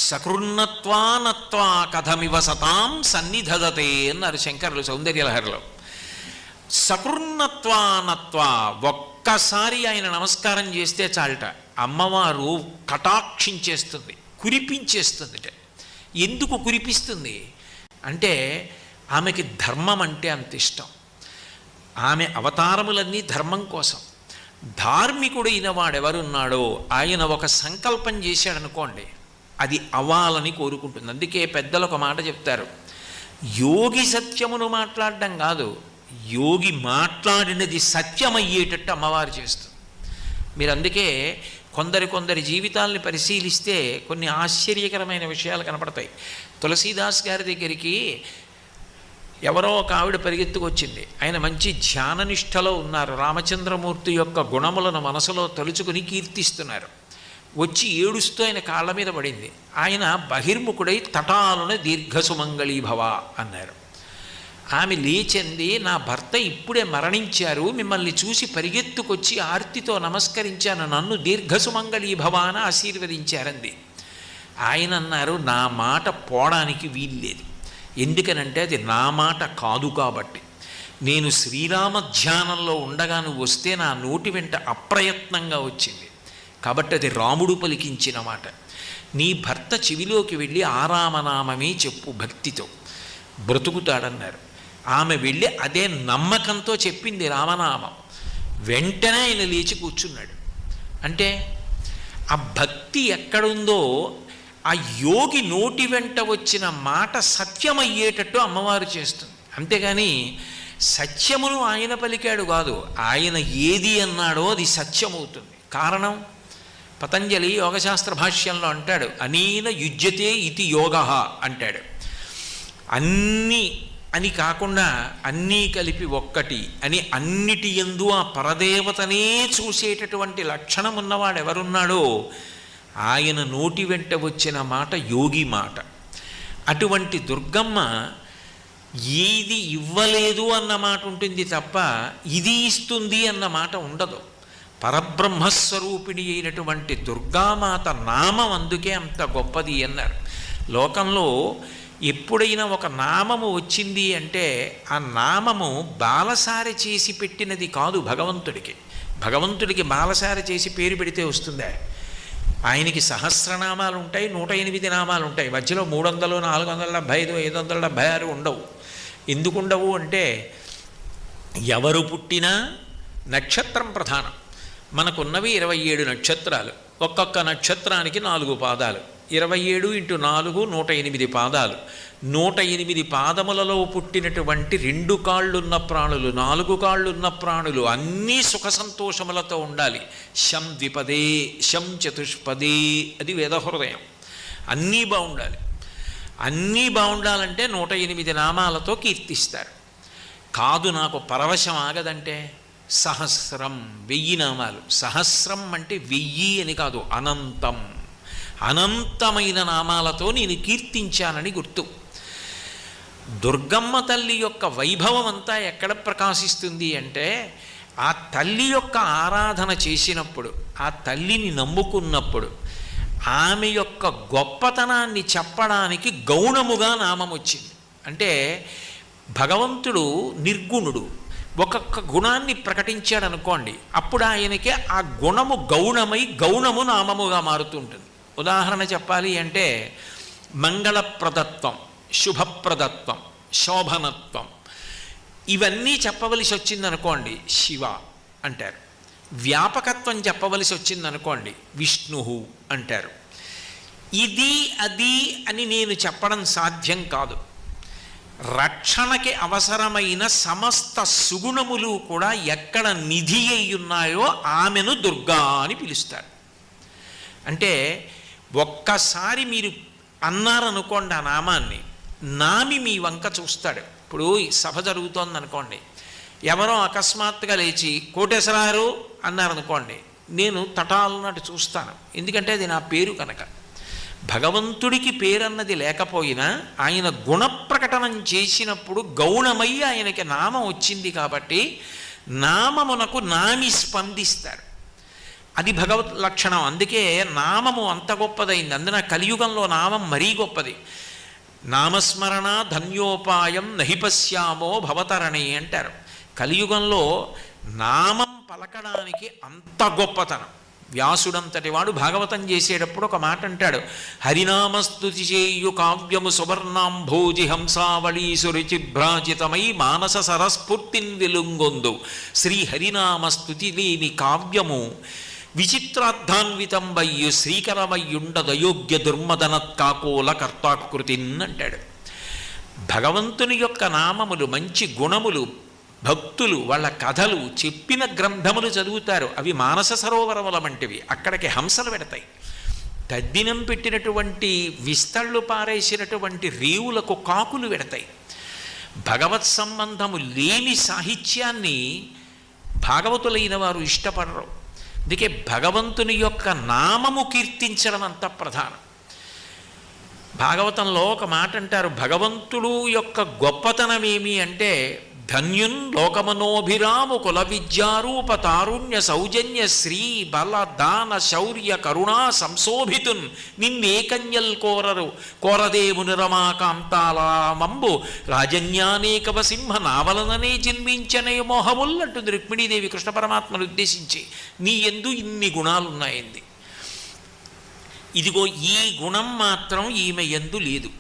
సకృన్నత్వానత్వా కథమివ సతాం సన్నిధదతే అన్నారు శంకరులు సౌందర్యలహరిలో. సకృన్నత్వానత్వా, ఒక్కసారి ఆయన నమస్కారం చేస్తే చాలట అమ్మవారు కటాక్షించేస్తుంది, కురిపించేస్తుంది. ఎందుకు కురిపిస్తుంది అంటే ఆమెకి ధర్మం అంటే అంత ఇష్టం. ఆమె అవతారములన్నీ ధర్మం కోసం. ధార్మికుడైన వాడెవరున్నాడో ఆయన ఒక సంకల్పం చేశాడనుకోండి, అది అవ్వాలని కోరుకుంటుంది. అందుకే పెద్దలు ఒక మాట చెప్తారు, యోగి సత్యమును మాట్లాడడం కాదు, యోగి మాట్లాడినది సత్యమయ్యేటట్టు అమ్మవారు చేస్తుంది. మీరు అందుకే కొందరి జీవితాలని పరిశీలిస్తే కొన్ని ఆశ్చర్యకరమైన విషయాలు కనపడతాయి. తులసీదాస్ గారి దగ్గరికి ఎవరో ఒక ఆవిడ పరిగెత్తుకొచ్చింది. ఆయన మంచి ధ్యాననిష్టలో ఉన్నారు, రామచంద్రమూర్తి యొక్క గుణములను మనసులో తలుచుకుని కీర్తిస్తున్నారు. వచ్చి ఏడుస్తూ ఆయన కాళ్ళ మీద పడింది. ఆయన బహిర్ముఖుడై తటాలున దీర్ఘసుమంగళీభవ అన్నారు. ఆమె లేచింది, నా భర్త ఇప్పుడే మరణించారు, మిమ్మల్ని చూసి పరిగెత్తుకొచ్చి ఆర్తితో నమస్కరించాను, నన్ను దీర్ఘసుమంగళీభవ అని ఆశీర్వదించారంది. ఆయన అన్నారు, నా మాట పోవడానికి వీల్లేదు, ఎందుకనంటే అది నా మాట కాదు కాబట్టి. నేను శ్రీరామ ధ్యానంలో ఉండగా నువ్వు వస్తే నా నోటి వెంట అప్రయత్నంగా వచ్చింది కాబట్టి అది రాముడు పలికించిన మాట. నీ భర్త చెవిలోకి వెళ్ళి ఆరామనామమే చెప్పు, భక్తితో బ్రతుకుతాడన్నారు. ఆమె వెళ్ళి అదే నమ్మకంతో చెప్పింది రామనామం. వెంటనే ఆయన లేచి కూర్చున్నాడు. అంటే ఆ భక్తి ఎక్కడుందో ఆ యోగి నోటి వెంట వచ్చిన మాట సత్యమయ్యేటట్టు అమ్మవారు చేస్తుంది. అంతేగాని సత్యమును ఆయన పలికాడు కాదు, ఆయన ఏది అన్నాడో అది సత్యమవుతుంది. కారణం పతంజలి యోగశాస్త్ర భాష్యంలో అంటాడు, అనీన యుజ్యతే ఇతి యోగ అంటాడు. అన్నీ అని కాకుండా అన్నీ కలిపి ఒక్కటి అని, అన్నిటి యందు ఆ పరదేవతనే చూసేటటువంటి లక్షణం ఉన్నవాడు ఎవరున్నాడో ఆయన నోటి వెంట వచ్చిన మాట యోగి మాట. అటువంటి దుర్గమ్మ ఏది ఇవ్వలేదు అన్న మాట ఉంటుంది తప్ప ఇది ఇస్తుంది అన్న మాట ఉండదు. పరబ్రహ్మస్వరూపిణి అయినటువంటి దుర్గామాత నామం అందుకే అంత గొప్పది అన్నారు. లోకంలో ఎప్పుడైనా ఒక నామము వచ్చింది అంటే ఆ నామము బాలసారి చేసి పెట్టినది కాదు భగవంతుడికి. భగవంతుడికి బాలసారి చేసి పేరు పెడితే వస్తుందా? ఆయనకి సహస్రనామాలు ఉంటాయి, 108 నామాలు ఉంటాయి. మధ్యలో 300, 475, 576 ఉండవు. ఎందుకు ఉండవు అంటే ఎవరు పుట్టినా నక్షత్రం ప్రధానం. మనకున్నవి 27 నక్షత్రాలు, ఒక్కొక్క నక్షత్రానికి 4 పాదాలు. 27 × 4 108 పాదాలు. 108 పాదములలో పుట్టినటువంటి 2 కాళ్ళున్న ప్రాణులు, 4 కాళ్ళున్న ప్రాణులు అన్నీ సుఖ సంతోషములతో ఉండాలి. శం ద్విపదే, శం చతుష్పదే, అది వేదహృదయం. అన్నీ బాగుండాలి. అన్నీ బాగుండాలంటే 108 నామాలతో కీర్తిస్తారు. కాదు నాకు పరవశం ఆగదంటే సహస్రం, 1000 నామాలు. సహస్రం అంటే 1000 అని కాదు, అనంతం. అనంతమైన నామాలతో నేను కీర్తించానని గుర్తు. దుర్గమ్మ తల్లి యొక్క వైభవం అంతా ఎక్కడ ప్రకాశిస్తుంది అంటే ఆ తల్లి యొక్క ఆరాధన చేసినప్పుడు, ఆ తల్లిని నమ్ముకున్నప్పుడు ఆమె యొక్క గొప్పతనాన్ని చెప్పడానికి గౌణముగా నామం వచ్చింది. అంటే భగవంతుడు నిర్గుణుడు, ఒక్కొక్క గుణాన్ని ప్రకటించాడు అనుకోండి, అప్పుడు ఆయనకి ఆ గుణము గౌణమై గౌణము నామముగా మారుతుంటుంది. ఉదాహరణ చెప్పాలి అంటే మంగళప్రదత్వం, శుభప్రదత్వం, శోభనత్వం, ఇవన్నీ చెప్పవలసి వచ్చిందనుకోండి శివ అంటారు. వ్యాపకత్వం చెప్పవలసి వచ్చిందనుకోండి విష్ణు అంటారు. ఇది అది అని నేను చెప్పడం సాధ్యం కాదు. రక్షణకి అవసరమైన సమస్త సుగుణములు కూడా ఎక్కడ నిధి అయి ఉన్నాయో ఆమెను దుర్గా అని పిలుస్తారు. అంటే ఒక్కసారి మీరు అన్నారనుకోండి ఆ నామాన్ని, నామి మీ వంక చూస్తాడు. ఇప్పుడు సభ జరుగుతోందనుకోండి, ఎవరో అకస్మాత్తుగా లేచి కోటేశ్వరారు అన్నారనుకోండి, నేను తటాలన్నట్టు చూస్తాను. ఎందుకంటే అది నా పేరు కనుక. భగవంతుడికి పేరన్నది లేకపోయినా ఆయన గుణప్రకటనం చేసినప్పుడు గౌణమై ఆయనకి నామం వచ్చింది కాబట్టి నామమునకు నామి స్పందిస్తారు. అది భగవత్ లక్షణం. అందుకే నామము అంత గొప్పదైంది. అందున కలియుగంలో నామం మరీ గొప్పది. నామస్మరణ ధన్యోపాయం నహిపశ్యామో భవతరణి అంటారు. కలియుగంలో నామం పలకడానికి అంత గొప్పతనం. వ్యాసుడంతటి వాడు భాగవతం చేసేటప్పుడు ఒక మాట అంటాడు, హరినామస్తుతి చేయు కావ్యము సువర్ణాంభోజి హంసావళీసురుచిభ్రాజితమై మానస సరస్ఫూర్తిన్ వెలుంగొందు శ్రీ హరినామస్తుతి లేని కావ్యము విచిత్రార్థాన్వితం వయ్యు శ్రీకరమయ్యుండదయోగ్య దుర్మదనత్కాకోల కర్తాకృతిన్ అంటాడు. భగవంతుని యొక్క నామములు, మంచి గుణములు, భక్తులు వాళ్ళ కథలు చెప్పిన గ్రంథములు చదువుతారు. అవి మానస సరోవరముల వంటివి. అక్కడికి హంసలు పెడతాయి. తద్దినం పెట్టినటువంటి విస్తళ్ళు పారేసినటువంటి రేవులకు కాకులు పెడతాయి. భగవత్ సంబంధము లేని సాహిత్యాన్ని భాగవతులైన వారు ఇష్టపడరు. అందుకే భగవంతుని యొక్క నామము కీర్తించడం అంత ప్రధానం. భాగవతంలో ఒక మాట అంటారు, భగవంతుడు యొక్క గొప్పతనం ఏమి అంటే ధన్యున్ లోకమనోభిరాము కుల విద్యారూప తారుణ్య సౌజన్య శ్రీ బల దాన శౌర్య కరుణా సంశోభితున్ నిన్నేకన్యల్ కోరదేముని రమాకాంతాలామంబు రాజన్యానేకవ సింహ నావలననే జన్మించనే మోహముల్ అంటుంది రుక్మిణీదేవి కృష్ణ పరమాత్మను ఉద్దేశించి. నీ యందు ఇన్ని గుణాలున్నాయింది, ఇదిగో ఈ గుణం మాత్రం ఈమె యందు లేదు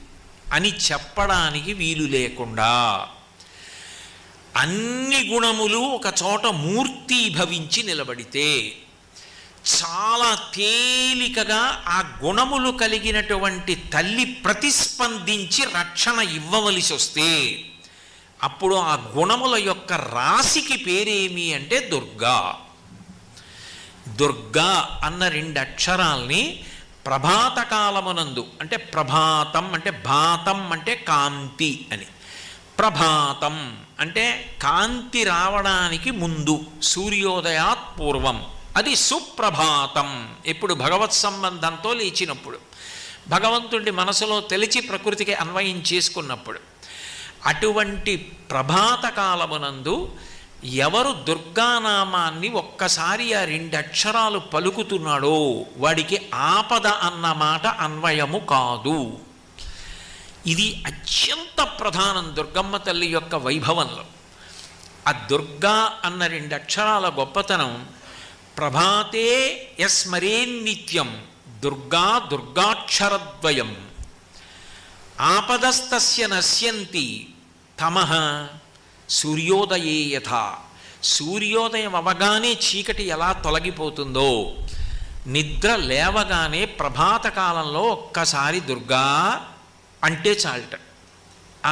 అని చెప్పడానికి వీలు లేకుండా అన్ని గుణములు ఒక చోట మూర్తీభవించి నిలబడితే చాలా తేలికగా ఆ గుణములు కలిగినటువంటి తల్లి ప్రతిస్పందించి రక్షణ ఇవ్వవలసి వస్తే అప్పుడు ఆ గుణముల యొక్క రాశికి పేరేమి అంటే దుర్గా. దుర్గా అన్న 2 అక్షరాల్ని ప్రభాత కాలమునందు, అంటే ప్రభాతం అంటే భాతం అంటే కాంతి అని, ప్రభాతం అంటే కాంతి రావడానికి ముందు, సూర్యోదయాత్ పూర్వం, అది సుప్రభాతం. ఎప్పుడు భగవత్ సంబంధంతో లేచినప్పుడు, భగవంతుడి మనసులో తెలిచి ప్రకృతికి అన్వయం చేసుకున్నప్పుడు. అటువంటి ప్రభాత కాలమునందు ఎవరు దుర్గానామాన్ని ఒక్కసారి ఆ 2 అక్షరాలు పలుకుతున్నాడో వాడికి ఆపద అన్నమాట అన్వయము కాదు. ఇది అత్యంత ప్రధానం దుర్గమ్మ తల్లి యొక్క వైభవంలో. ఆ దుర్గా అన్న 2 అక్షరాల గొప్పతనం. ప్రభాతే యస్మరేన్నిత్యం దుర్గా దుర్గాక్షరద్వయం ఆపదస్తస్య నశ్యంతి తమః సూర్యోదయే యథా. సూర్యోదయం అవగానే చీకటి ఎలా తొలగిపోతుందో, నిద్ర లేవగానే ప్రభాత కాలంలో ఒక్కసారి దుర్గా అంటే చాలట.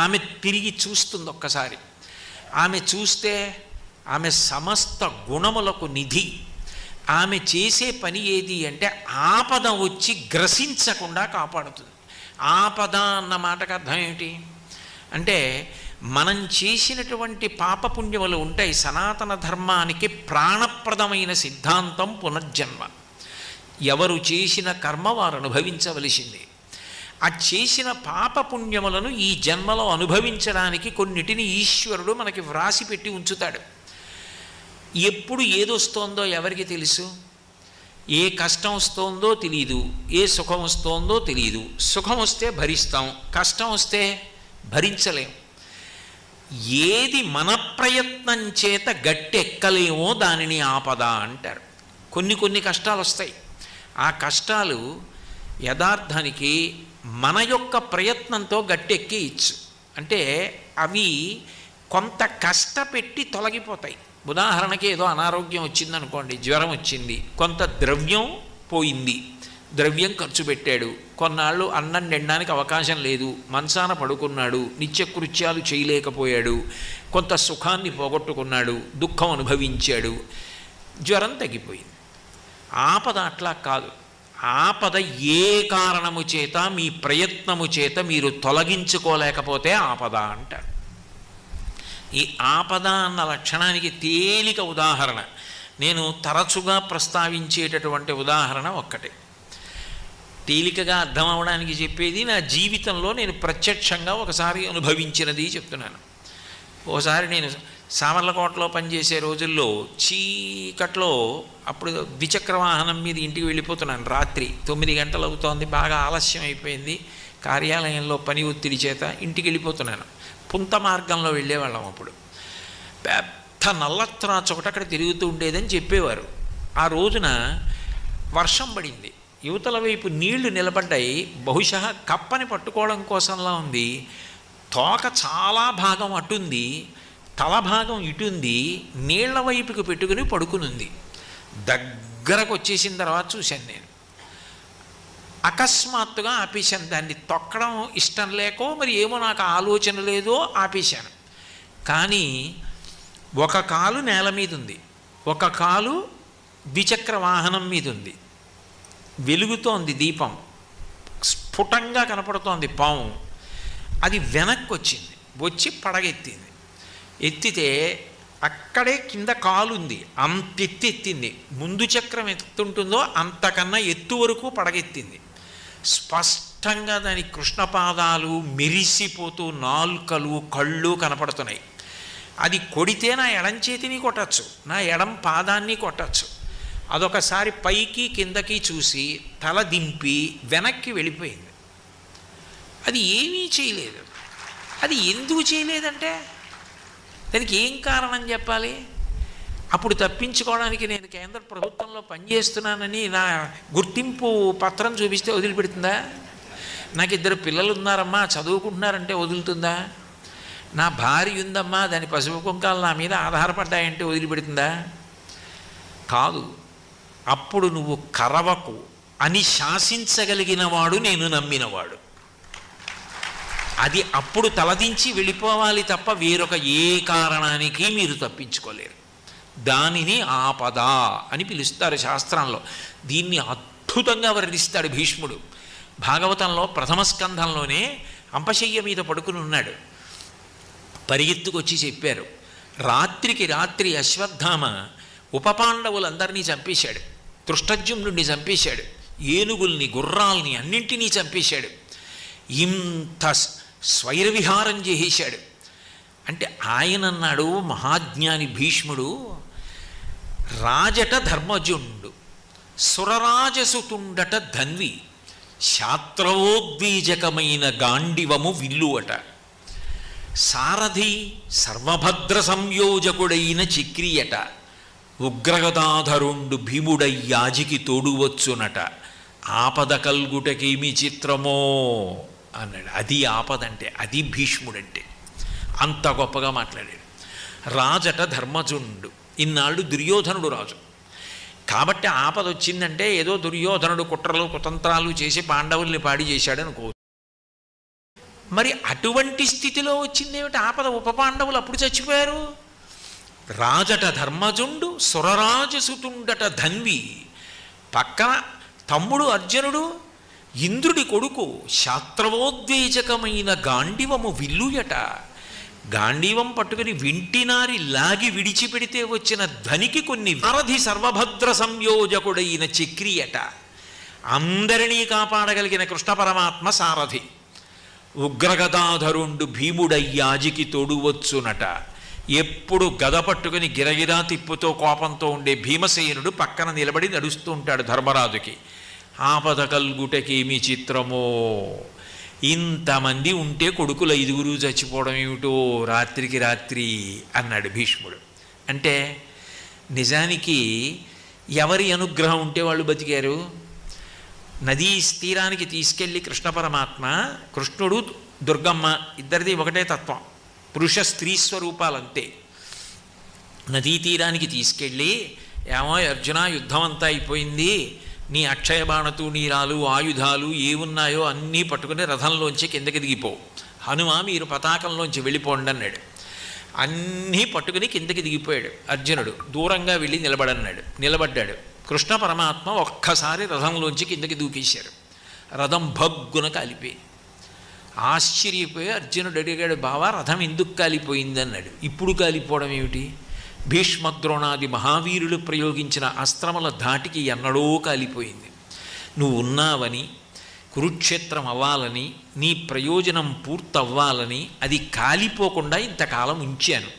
ఆమె తిరిగి చూస్తుంది ఒక్కసారి. ఆమె చూస్తే ఆమె సమస్త గుణములకు నిధి. ఆమె చేసే పని ఏది అంటే ఆపద వచ్చి గ్రసించకుండా కాపాడుతుంది. ఆపద అన్న మాటకు అర్థం ఏమిటి అంటే మనం చేసినటువంటి పాపపుణ్యములు ఉంటాయి. సనాతన ధర్మానికి ప్రాణప్రదమైన సిద్ధాంతం పునర్జన్మ. ఎవరు చేసిన కర్మ వారు అనుభవించవలసింది. ఆ చేసిన పాపపుణ్యములను ఈ జన్మలో అనుభవించడానికి కొన్నిటిని ఈశ్వరుడు మనకి వ్రాసి పెట్టి ఉంచుతాడు. ఎప్పుడు ఏదొస్తోందో ఎవరికి తెలుసు? ఏ కష్టం వస్తోందో తెలియదు, ఏ సుఖం వస్తోందో తెలియదు. సుఖం వస్తే భరిస్తాం, కష్టం వస్తే భరించలేం. ఏది మన ప్రయత్నం చేత గట్టెక్కలేమో దానిని ఆపద అంటారు. కొన్ని కష్టాలు వస్తాయి. ఆ కష్టాలు యథార్థానికి మన యొక్క ప్రయత్నంతో గట్టెక్కియచ్చు. అంటే అవి కొంత కష్టపెట్టి తొలగిపోతాయి. ఉదాహరణకి ఏదో అనారోగ్యం వచ్చిందనుకోండి, జ్వరం వచ్చింది, కొంత ద్రవ్యం పోయింది, ద్రవ్యం ఖర్చు పెట్టాడు, కొన్నాళ్ళు అన్నం తినడానికి అవకాశం లేదు, మంచాన పడుకున్నాడు, నిత్యకృత్యాలు చేయలేకపోయాడు, కొంత సుఖాన్ని పోగొట్టుకున్నాడు, దుఃఖం అనుభవించాడు, జ్వరం తగ్గిపోయింది. ఆపద అట్లా కాదు. ఆపద ఏ కారణము చేత, మీ ప్రయత్నము చేత మీరు తొలగించుకోలేకపోతే ఆపద అంటారు. ఈ ఆపద అన్న లక్షణానికి తేలిక ఉదాహరణ నేను తరచుగా ప్రస్తావించేటటువంటి ఉదాహరణ ఒక్కటే. తేలికగా అర్థం అవడానికి చెప్పేది నా జీవితంలో నేను ప్రత్యక్షంగా ఒకసారి అనుభవించినది చెప్తున్నాను. ఓసారి నేను సామర్లకోటలో పనిచేసే రోజుల్లో చీకట్లో అప్పుడు ద్విచక్ర వాహనం మీద ఇంటికి వెళ్ళిపోతున్నాను. రాత్రి 9 గంటలు అవుతోంది, బాగా ఆలస్యం అయిపోయింది. కార్యాలయంలో పని ఒత్తిడి చేత ఇంటికి వెళ్ళిపోతున్నాను. పుంత మార్గంలో వెళ్ళేవాళ్ళం. అప్పుడు పెద్ద నల్లత్రాచు ఒకటి అక్కడ తిరుగుతూ ఉండేదని చెప్పేవారు. ఆ రోజున వర్షం పడింది, యువతల వైపు నీళ్లు నిలబడ్డాయి. బహుశా కప్పని పట్టుకోవడం కోసంలా ఉంది. తోక చాలా భాగం అటుంది, తల భాగం ఇటుంది, నీళ్ల వైపుకి పెట్టుకుని పడుకునుంది. దగ్గరకు వచ్చేసిన తర్వాత చూశాను నేను. అకస్మాత్తుగా ఆపేశాను. దాన్ని తొక్కడం ఇష్టం లేకో మరి ఏమో నాకు ఆలోచన లేదో ఆపేశాను. కానీ ఒక కాలు నేల మీద ఉంది, ఒక కాలు ద్విచక్ర వాహనం మీద ఉంది. వెలుగుతోంది దీపం, స్ఫుటంగా కనపడుతోంది పాము. అది వెనక్కి వచ్చింది, వచ్చి పడగెత్తింది. ఎత్తితే అక్కడే కింద కాలు ఉంది, అంత ఎత్తింది. ముందు చక్రం ఎత్తుంటుందో అంతకన్నా ఎత్తు వరకు పడగెత్తింది. స్పష్టంగా దాని కృష్ణపాదాలు మెరిసిపోతూ నాలుకలు కళ్ళు కనపడుతున్నాయి. అది కొడితే నా ఎడం చేతిని కొట్టచ్చు, నా ఎడం పాదాన్ని కొట్టచ్చు. అదొకసారి పైకి కిందకి చూసి తల దింపి వెనక్కి వెళ్ళిపోయింది. అది ఏమీ చేయలేదు. అది ఎందుకు చేయలేదంటే దానికి ఏం కారణం చెప్పాలి? అప్పుడు తప్పించుకోవడానికి నేను కేంద్ర ప్రభుత్వంలో పనిచేస్తున్నానని నా గుర్తింపు పత్రం చూపిస్తే వదిలిపెడుతుందా? నాకు 2 పిల్లలు ఉన్నారమ్మా, చదువుకుంటున్నారంటే వదులుతుందా? నా భార్య ఉందమ్మా, దాని పసుపు కుంకాలు నా మీద ఆధారపడ్డాయంటే వదిలిపెడుతుందా? కాదు. అప్పుడు నువ్వు కరవకు అని శాసించగలిగినవాడు నేను నమ్మినవాడు. అది అప్పుడు తలదించి వెళ్ళిపోవాలి తప్ప వేరొక ఏ కారణానికి మీరు తప్పించుకోలేరు. దానిని ఆపద అని పిలుస్తారు శాస్త్రంలో. దీన్ని అద్భుతంగా వర్ణిస్తాడు భీష్ముడు. భాగవతంలో ప్రథమ స్కంధంలోనే అంపశయ్య మీద పడుకుని ఉన్నాడు. పరిగెత్తుకొచ్చి చెప్పారు, రాత్రికి రాత్రి అశ్వత్థామ ఉపపాండవులందరినీ చంపేశాడు, దృష్టజ్యుమ్నుడిని చంపేశాడు, ఏనుగుల్ని గుర్రాల్ని అన్నింటినీ చంపేశాడు, ఇంత స్వైరవిహారం చేసేశాడు. అంటే ఆయన అన్నాడు, మహాజ్ఞాని భీష్ముడు, రాజట ధర్మజుండు, సురరాజసుతుండట ధన్వి, శాత్రవోద్వీజకమైన గాండివము విల్లువట, సారథి సర్వభద్ర సంయోజకుడైన చక్రియట, ఉగ్రగదాధరుండు భీముడయ్యాజికి తోడువచ్చునట, ఆపద కల్గుటకేమి చిత్రమో అన్నాడు. అది ఆపదంటే, అది భీష్ముడంటే. అంత గొప్పగా మాట్లాడాడు. రాజట ధర్మజుండు, ఇన్నాళ్ళు దుర్యోధనుడు రాజు కాబట్టి ఆపద వచ్చిందంటే ఏదో దుర్యోధనుడు కుట్రలు కుతంత్రాలు చేసి పాండవుల్ని పాడి చేశాడు అనుకో. మరి అటువంటి స్థితిలో వచ్చిందేమిటి ఆపద? ఉపపాండవులు అప్పుడు చచ్చిపోయారు. రాజట ధర్మజుండు, సురరాజసుతుండట ధన్వి, పక్కన తమ్ముడు అర్జునుడు, ఇంద్రుడి కొడుకు, శాత్రవోద్వేజకమైన గాండివము విల్లుయట, గాంధీవం పట్టుకుని వింటినారి లాగి విడిచిపెడితే వచ్చిన ధనికి కొన్ని వారధి సర్వభద్ర సంయోజకుడైన చక్రియట, అందరినీ కాపాడగలిగిన కృష్ణ పరమాత్మ సారథి, ఉగ్రగదాధరుండు భీముడయ్యాజికి తోడువచ్చునట, ఎప్పుడు గద పట్టుకుని గిరగిరా తిప్పుతో కోపంతో ఉండే భీమసేనుడు పక్కన నిలబడి నడుస్తూ ఉంటాడు ధర్మరాజుకి. ఆపద కల్గుటకేమి చిత్రమో, ఇంతమంది ఉంటే కొడుకులు 5గురు చచ్చిపోవడం ఏమిటో రాత్రికి రాత్రి అన్నాడు భీష్ముడు. అంటే నిజానికి ఎవరి అనుగ్రహం ఉంటే వాళ్ళు బతికారు? నదీ తీరానికి తీసుకెళ్ళి కృష్ణ పరమాత్మ, కృష్ణుడు దుర్గమ్మ ఇద్దరిది ఒకటే తత్వం, పురుష స్త్రీ స్వరూపాలంతే. నదీ తీరానికి తీసుకెళ్ళి, ఏమో అర్జున యుద్ధం అంతా అయిపోయింది, నీ అక్షయ బాణతూణీరాలు ఆయుధాలు ఏమున్నాయో అన్నీ పట్టుకుని రథంలోంచి కిందకి దిగిపోవు, హనుమ మీరు పతాకంలోంచి వెళ్ళిపోండి అన్నాడు. అన్నీ పట్టుకుని కిందకి దిగిపోయాడు అర్జునుడు. దూరంగా వెళ్ళి నిలబడ్డాడు. కృష్ణ పరమాత్మ ఒక్కసారి రథంలోంచి కిందకి దూకేశారు. రథం భగ్గున కాలిపోయి. ఆశ్చర్యపోయి అర్జునుడు అడిగాడు, బావా రథం ఎందుకు కాలిపోయింది అన్నాడు. ఇప్పుడు కాలిపోవడం ఏమిటి? భీష్మద్రోణాది మహావీరులు ప్రయోగించిన అస్త్రముల ధాటికి ఎన్నడో కాలిపోయింది. నువ్వు ఉన్నావని, కురుక్షేత్రం అవ్వాలని, నీ ప్రయోజనం పూర్తవ్వాలని అది కాలిపోకుండా ఇంతకాలం ఉంచాను.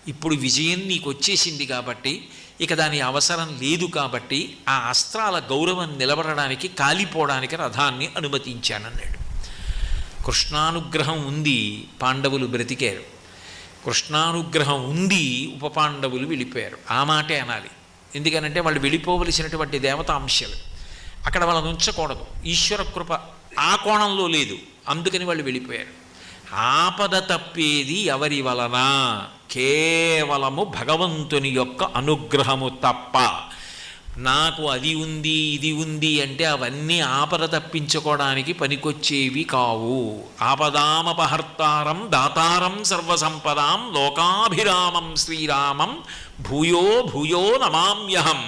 ఇప్పుడు విజయం నీకు వచ్చేసింది కాబట్టి ఇక దాని అవసరం లేదు కాబట్టి ఆ అస్త్రాల గౌరవం నిలబడడానికి కాలిపోవడానికి రథాన్ని అనుమతించానన్నాడు. కృష్ణానుగ్రహం ఉంది, పాండవులు బ్రతికారు. కృష్ణానుగ్రహం ఉంది, ఉపపాండవులు వెళ్ళిపోయారు. ఆ మాటే అనాలి. ఎందుకనంటే వాళ్ళు వెళ్ళిపోవలసినటువంటి దేవతాంశాలు అక్కడ వాళ్ళని ఉంచకూడదు. ఈశ్వర కృప ఆ కోణంలో లేదు, అందుకని వాళ్ళు వెళ్ళిపోయారు. ఆపద తప్పేది ఎవరి వలన? కేవలము భగవంతుని యొక్క అనుగ్రహము తప్ప. నాకు అది ఉంది ఇది ఉంది అంటే అవన్నీ ఆపద తప్పించుకోవడానికి పనికొచ్చేవి కావు. ఆపదామపహర్తారం దాతారం సర్వసంపదాం లోకాభిరామం శ్రీరామం భూయో భూయో నమామ్యహం.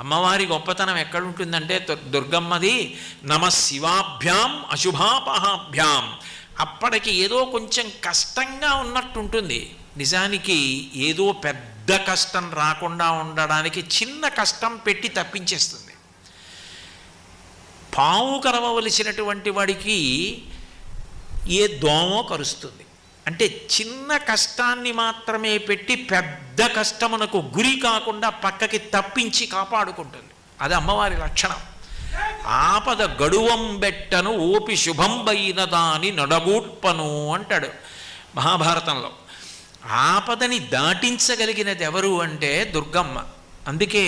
అమ్మవారి గొప్పతనం ఎక్కడుంటుందంటే దుర్గమ్మది నమ శివాభ్యాం అశుభాపహాభ్యాం. అప్పటికి ఏదో కొంచెం కష్టంగా ఉన్నట్టుంటుంది, నిజానికి ఏదో పెద్ద కష్టం రాకుండా ఉండడానికి చిన్న కష్టం పెట్టి తప్పించేస్తుంది. పాము కరవవలసినటువంటి వాడికి ఏ దోమో కరుస్తుంది. అంటే చిన్న కష్టాన్ని మాత్రమే పెట్టి పెద్ద కష్టమునకు గురి కాకుండా పక్కకి తప్పించి కాపాడుకుంటుంది. అది అమ్మవారి లక్షణం. ఆపద గడువం బెట్టను ఓపి శుభంబైన దాని నడగూట్పను అంటాడు మహాభారతంలో. ఆపదని దాటించగలిగినది ఎవరు అంటే దుర్గమ్మ. అందుకే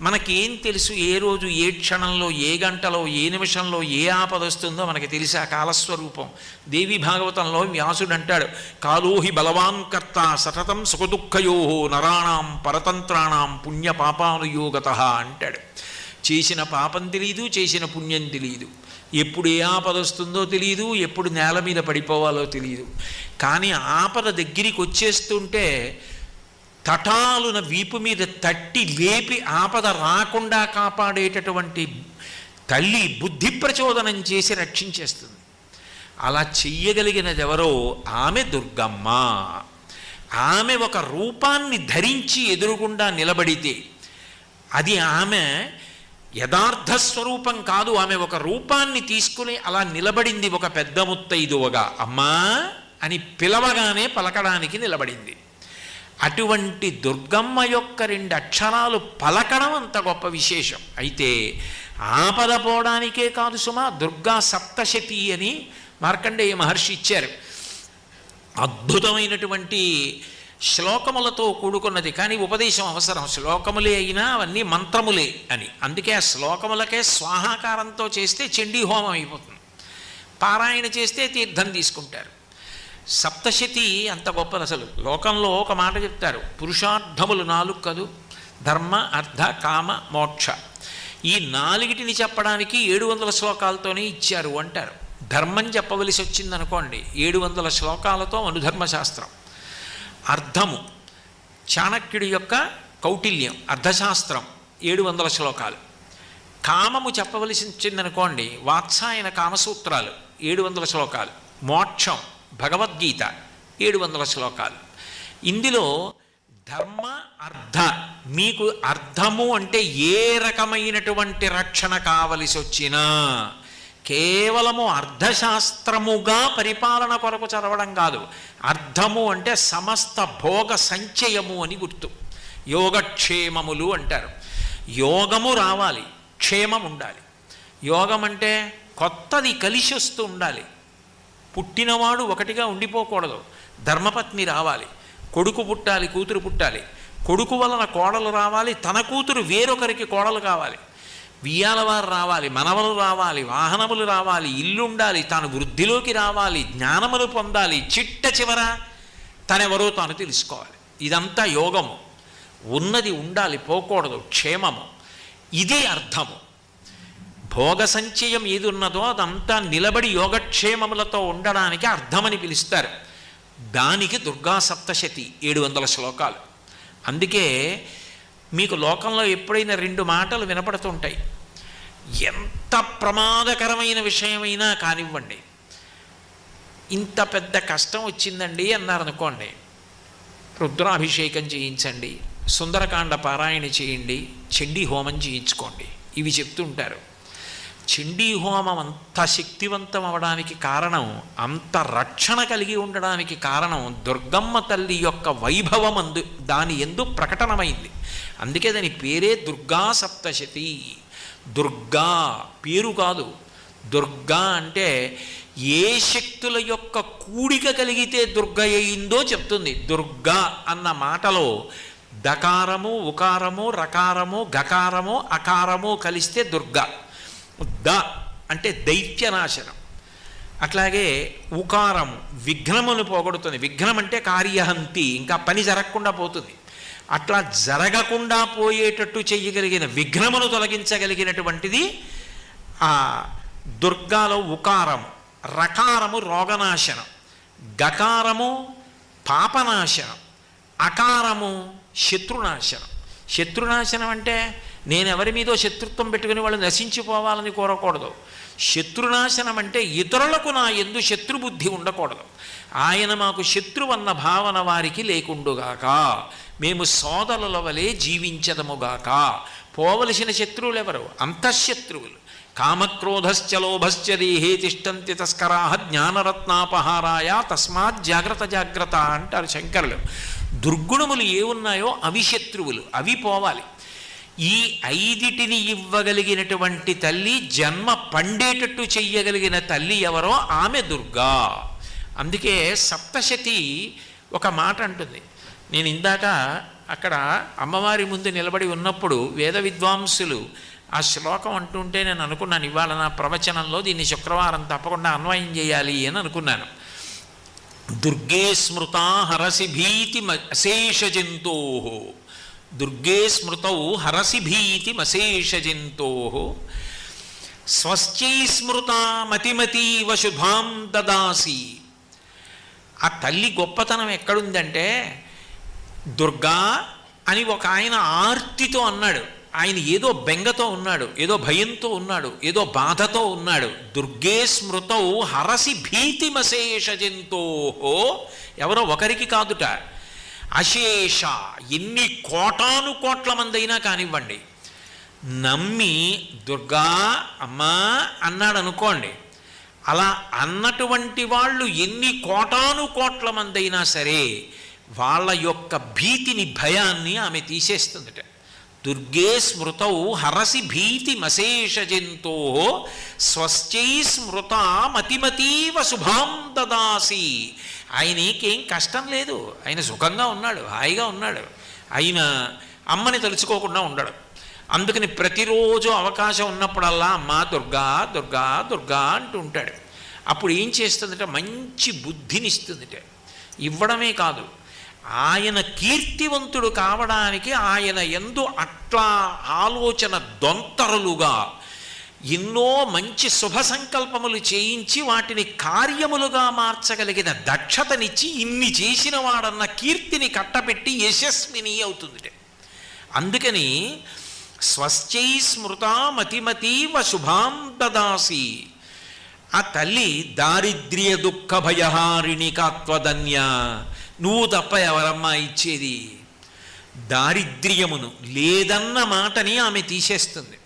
మనకేం తెలుసు ఏ రోజు ఏ క్షణంలో ఏ గంటలో ఏ నిమిషంలో ఏ ఆపద వస్తుందో మనకి తెలిసి ఆ కాలస్వరూపం. దేవి భాగవతంలో వ్యాసుడు అంటాడు, కాలోహి బలవాన్ కర్త సతతం సుఖదుఃఖయో నరాణం పరతంత్రాణం పుణ్యపాపానుయోగత అంటాడు. చేసిన పాపం తెలియదు, చేసిన పుణ్యం తెలియదు, ఎప్పుడు ఏ ఆపద వస్తుందో తెలియదు, ఎప్పుడు నేల మీద పడిపోవాలో తెలియదు. కానీ ఆపద దగ్గరికి వచ్చేస్తుంటే తటాలున వీపు మీద తట్టి లేపి ఆపద రాకుండా కాపాడేటటువంటి తల్లి బుద్ధి ప్రచోదనం చేసి రక్షించేస్తుంది. అలా చెయ్యగలిగినది ఎవరో ఆమె దుర్గమ్మ. ఆమె ఒక రూపాన్ని ధరించి ఎదురుగుండా నిలబడితే అది ఆమె యథార్థ స్వరూపం కాదు. ఆమె ఒక రూపాన్ని తీసుకుని అలా నిలబడింది, ఒక పెద్ద ముత్తైదువగా అమ్మా అని పిలవగానే పలకడానికి నిలబడింది. అటువంటి దుర్గమ్మ యొక్క 2 అక్షరాలు పలకడం అంత గొప్ప విశేషం. అయితే ఆపద పోవడానికే కాదు సుమా, దుర్గా సప్తశతి అని మార్కండేయ మహర్షి ఇచ్చారు. అద్భుతమైనటువంటి శ్లోకములతో కూడుకున్నది, కానీ ఉపదేశం అవసరం. శ్లోకములే అయినా అవన్నీ మంత్రములే అని. అందుకే ఆ శ్లోకములకే స్వాహాకారంతో చేస్తే చండీ హోమం అయిపోతుంది, పారాయణ చేస్తే తీర్థం తీసుకుంటారు. సప్తశతి అంత గొప్పది. అసలు లోకంలో ఒక మాట చెప్తారు, పురుషార్థములు 4 కదూ, ధర్మ అర్థ కామ మోక్ష. ఈ 4టిని చెప్పడానికి 700 శ్లోకాలతోనే ఇచ్చారు అంటారు. ధర్మం చెప్పవలసి వచ్చిందనుకోండి 700 శ్లోకాలతో అనుధర్మశాస్త్రం. అర్థము చాణక్యుడి యొక్క కౌటిల్యం అర్థశాస్త్రం 700 శ్లోకాలు. కామము చెప్పవలసి వచ్చిందనుకోండి వాత్సాయన కామసూత్రాలు 700 శ్లోకాలు. మోక్షం భగవద్గీత 700 శ్లోకాలు. ఇందులో ధర్మ అర్థ, మీకు అర్థము అంటే ఏ రకమైనటువంటి రక్షణ కావలసి వచ్చినా కేవలము అర్థశాస్త్రముగా పరిపాలన కొరకు చదవడం కాదు. అర్థము అంటే సమస్త భోగ సంచయము అని గుర్తు. యోగక్షేమములు అంటారు. యోగము రావాలి, క్షేమం ఉండాలి. యోగం అంటే కొత్తది కలిసి వస్తూ ఉండాలి. పుట్టినవాడు ఒకటిగా ఉండిపోకూడదు. ధర్మపత్ని రావాలి, కొడుకు పుట్టాలి, కూతురు పుట్టాలి, కొడుకు వలన కోడలు రావాలి, తన కూతురు వేరొకరికి కోడలు కావాలి, వియ్యాలవారు రావాలి, మనవలు రావాలి, వాహనములు రావాలి, ఇల్లుండాలి, తాను వృద్ధిలోకి రావాలి, జ్ఞానములు పొందాలి, చిట్ట చివర తనెవరో తాను తెలుసుకోవాలి. ఇదంతా యోగము. ఉన్నది ఉండాలి, పోకూడదు, క్షేమము. ఇదే అర్థము. భోగ సంచయం ఏది ఉన్నదో అదంతా నిలబడి యోగక్షేమములతో ఉండడానికి అర్థమని పిలుస్తారు. దానికి దుర్గా సప్తశతి 700 శ్లోకాలు. అందుకే మీకు లోకంలో ఎప్పుడైనా 2 మాటలు వినపడుతుంటాయి. ఎంత ప్రమాదకరమైన విషయమైనా కానివ్వండి, ఇంత పెద్ద కష్టం వచ్చిందండి అన్నారనుకోండి, రుద్రాభిషేకం చేయించండి, సుందరకాండ పారాయణ చేయండి, చండీ హోమం చేయించుకోండి, ఇవి చెప్తుంటారు. చండీ హోమం అంత శక్తివంతం అవడానికి కారణం, అంత రక్షణ కలిగి ఉండడానికి కారణం దుర్గమ్మ తల్లి యొక్క వైభవం దాని ఎందు ప్రకటనమైంది. అందుకే దాని పేరే దుర్గా సప్తశతి. దుర్గా పేరు కాదు, దుర్గా అంటే ఏ శక్తుల యొక్క కూడిక కలిగితే దుర్గ అయిందో చెప్తుంది. దుర్గా అన్న మాటలో దకారము, ఉకారము, రకారము, గకారము, అకారము కలిస్తే దుర్గ. ద అంటే దైత్యనాశనం. అట్లాగే ఉకారము విఘ్నమును పోగొడుతుంది. విఘ్నం అంటే కార్యహంతి, ఇంకా పని జరగకుండా పోతుంది. అట్లా జరగకుండా పోయేటట్టు చెయ్యగలిగిన, విఘ్నమును తొలగించగలిగినటువంటిది ఆ దుర్గాలో ఉకారము. రకారము రోగనాశనం, గకారము పాపనాశనం, అకారము శత్రునాశనం. శత్రునాశనం అంటే నేను ఎవరి మీదో శత్రుత్వం పెట్టుకుని వాళ్ళు నశించిపోవాలని కోరకూడదు. శత్రునాశనం అంటే ఇతరులకు నా యందు శత్రుబుద్ధి ఉండకూడదు. ఆయన మాకు శత్రువన్న భావన వారికి లేకుండుగాక, మేము సోదరుల వలె జీవించదముగాక. పోవలసిన శత్రువులు ఎవరు? అంతఃశత్రువులు. కామక్రోధశ్చ లోభశ్చ దేహే తిష్టంతి తస్కరాః జ్ఞానరత్నాపహారాయ తస్మాత్ జాగ్రత్త జాగ్రత్త అంటారు శంకరులు. దుర్గుణములు ఏ ఉన్నాయో అవి శత్రువులు, అవి పోవాలి. ఈ ఐదిటిని ఇవ్వగలిగినటువంటి తల్లి, జన్మ పండేటట్టు చెయ్యగలిగిన తల్లి ఎవరో ఆమె దుర్గా. అందుకే సప్తశతి ఒక మాట అంటుంది. నేను ఇందాక అక్కడ అమ్మవారి ముందు నిలబడి ఉన్నప్పుడు వేద విద్వాంసులు ఆ శ్లోకం అంటుంటే నేను అనుకున్నాను, ఇవాళ నా ప్రవచనంలో దీన్ని శుక్రవారం తప్పకుండా అన్వయం చేయాలి అని అనుకున్నాను. దుర్గే స్మృతా హరసి భీతి అశేష జంతో, దుర్గే స్మృతౌ హరసి భీతి అశేష జంతో, స్వస్యై స్మృతా మతిమతీవ శుభాం దదాసి. ఆ తల్లి గొప్పతనం ఎక్కడుందంటే, దుర్గా అని ఒక ఆయన ఆర్తితో అన్నాడు. ఆయన ఏదో బెంగతో ఉన్నాడు, ఏదో భయంతో ఉన్నాడు, ఏదో బాధతో ఉన్నాడు. దుర్గే స్మృతౌ హరసి భీతిమశేష జంతో, ఎవరో ఒకరికి కాదుట, అశేష ఎన్ని కోటాను కోట్ల మంది అయినా కానివ్వండి, నమ్మి దుర్గా అమ్మా అన్నాడు అనుకోండి, అలా అన్నటువంటి వాళ్ళు ఎన్ని కోటాను కోట్ల మంది అయినా సరే వాళ్ళ యొక్క భీతిని, భయాన్ని ఆమె తీసేస్తుందట. దుర్గే స్మృతౌ హరసి భీతిమశేష జంతో, స్వస్యై స్మృతా మతిమతీవ శుభాం దదాసి. ఆయనకేం కష్టం లేదు, ఆయన సుఖంగా ఉన్నాడు, హాయిగా ఉన్నాడు. ఆయన అమ్మని తలుచుకోకుండా ఉండడు. అందుకని ప్రతిరోజు అవకాశం ఉన్నప్పుడల్లా అమ్మా దుర్గా దుర్గా దుర్గా అంటూ ఉంటాడు. అప్పుడు ఏం చేస్తుందట, మంచి బుద్ధినిస్తుందట. ఇవ్వడమే కాదు, ఆయన కీర్తివంతుడు కావడానికి ఆయన యందు అట్లా ఆలోచన దొంతరులుగా ఎన్నో మంచి శుభ సంకల్పములు చేయించి వాటిని కార్యములుగా మార్చగలిగిన దక్షతనిచ్చి ఇన్ని చేసిన వాడన్న కీర్తిని కట్టపెట్టి యశస్విని అవుతుంది. అందుకని స్వస్యై స్మృతా మతిమతీవ శుభాం దదాసి. ఆ తల్లి దారిద్ర్య దుఃఖ భయహారిణి కాత్వధన్య, నువ్వు తప్ప ఎవరమ్మా ఇచ్చేది? దారిద్ర్యమును, లేదన్న మాటని ఆమె తీసేస్తుంది.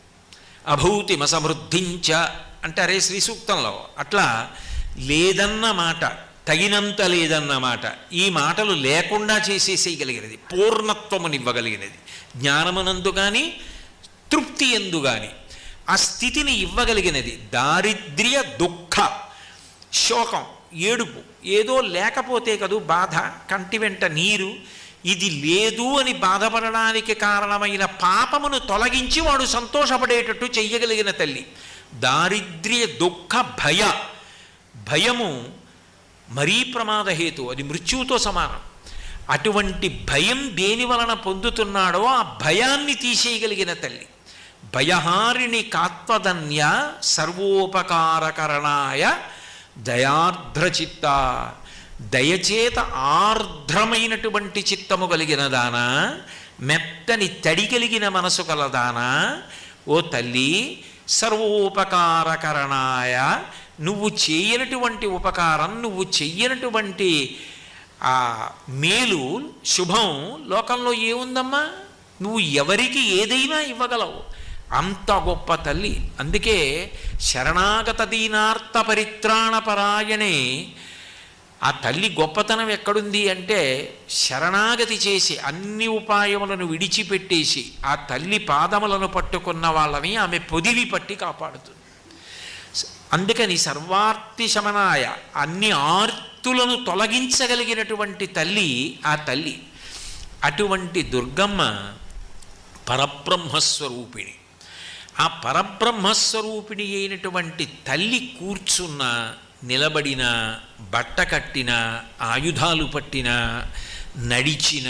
అభూతిమసమృద్ధించ అంటారే శ్రీ సూక్తంలో, అట్లా లేదన్న మాట, తగినంత లేదన్న మాట, ఈ మాటలు లేకుండా చేసేసేయగలిగినది, పూర్ణత్వమునివ్వగలిగినది. జ్ఞానమునందు కానీ తృప్తి ఎందు కానీ ఆ స్థితిని ఇవ్వగలిగినది. దారిద్ర్య దుఃఖ శోకం, ఏడుపు, ఏదో లేకపోతే కదూ బాధ, కంటి వెంట నీరు, ఇది లేదు అని బాధపడడానికి కారణమైన పాపమును తొలగించి వాడు సంతోషపడేటట్టు చెయ్యగలిగిన తల్లి. దారిద్ర్య దుఃఖ భయ, భయము మరీ ప్రమాదహేతు, అది మృత్యువుతో సమానం. అటువంటి భయం దేని వలన పొందుతున్నాడో ఆ భయాన్ని తీసేయగలిగిన తల్లి. భయహారిణి కాత్వధన్య సర్వోపకారకరణాయ దయార్ద్రచిత్త, దయచేత ఆర్ద్రమైనటువంటి చిత్తము కలిగిన దానా, మెత్తని తడి కలిగిన మనసు కలదానా, ఓ తల్లి సర్వోపకారకరణాయ, నువ్వు చేయనటువంటి ఉపకారం, నువ్వు చెయ్యనటువంటి ఆ మేలు శుభం లోకంలో ఏముందమ్మా? నువ్వు ఎవరికి ఏదైనా ఇవ్వగలవు. అంత గొప్ప తల్లి. అందుకే శరణాగత దీనార్త పరిత్రాణ పరాయణే ఆ తల్లి గొప్పతనం ఎక్కడుంది అంటే, శరణాగతి చేసి అన్ని ఉపాయములను విడిచిపెట్టేసి ఆ తల్లి పాదములను పట్టుకున్న వాళ్ళని ఆమె పొదివి పట్టి కాపాడుతుంది. అందుకని సర్వార్తి శమనాయ, అన్ని ఆర్తులను తొలగించగలిగినటువంటి తల్లి ఆ తల్లి. అటువంటి దుర్గమ్మ పరబ్రహ్మస్వరూపిణి. ఆ పరబ్రహ్మస్వరూపిణి అయినటువంటి తల్లి కూర్చున్న, నిలబడిన, బట్ట కట్టిన, ఆయుధాలు పట్టిన, నడిచిన,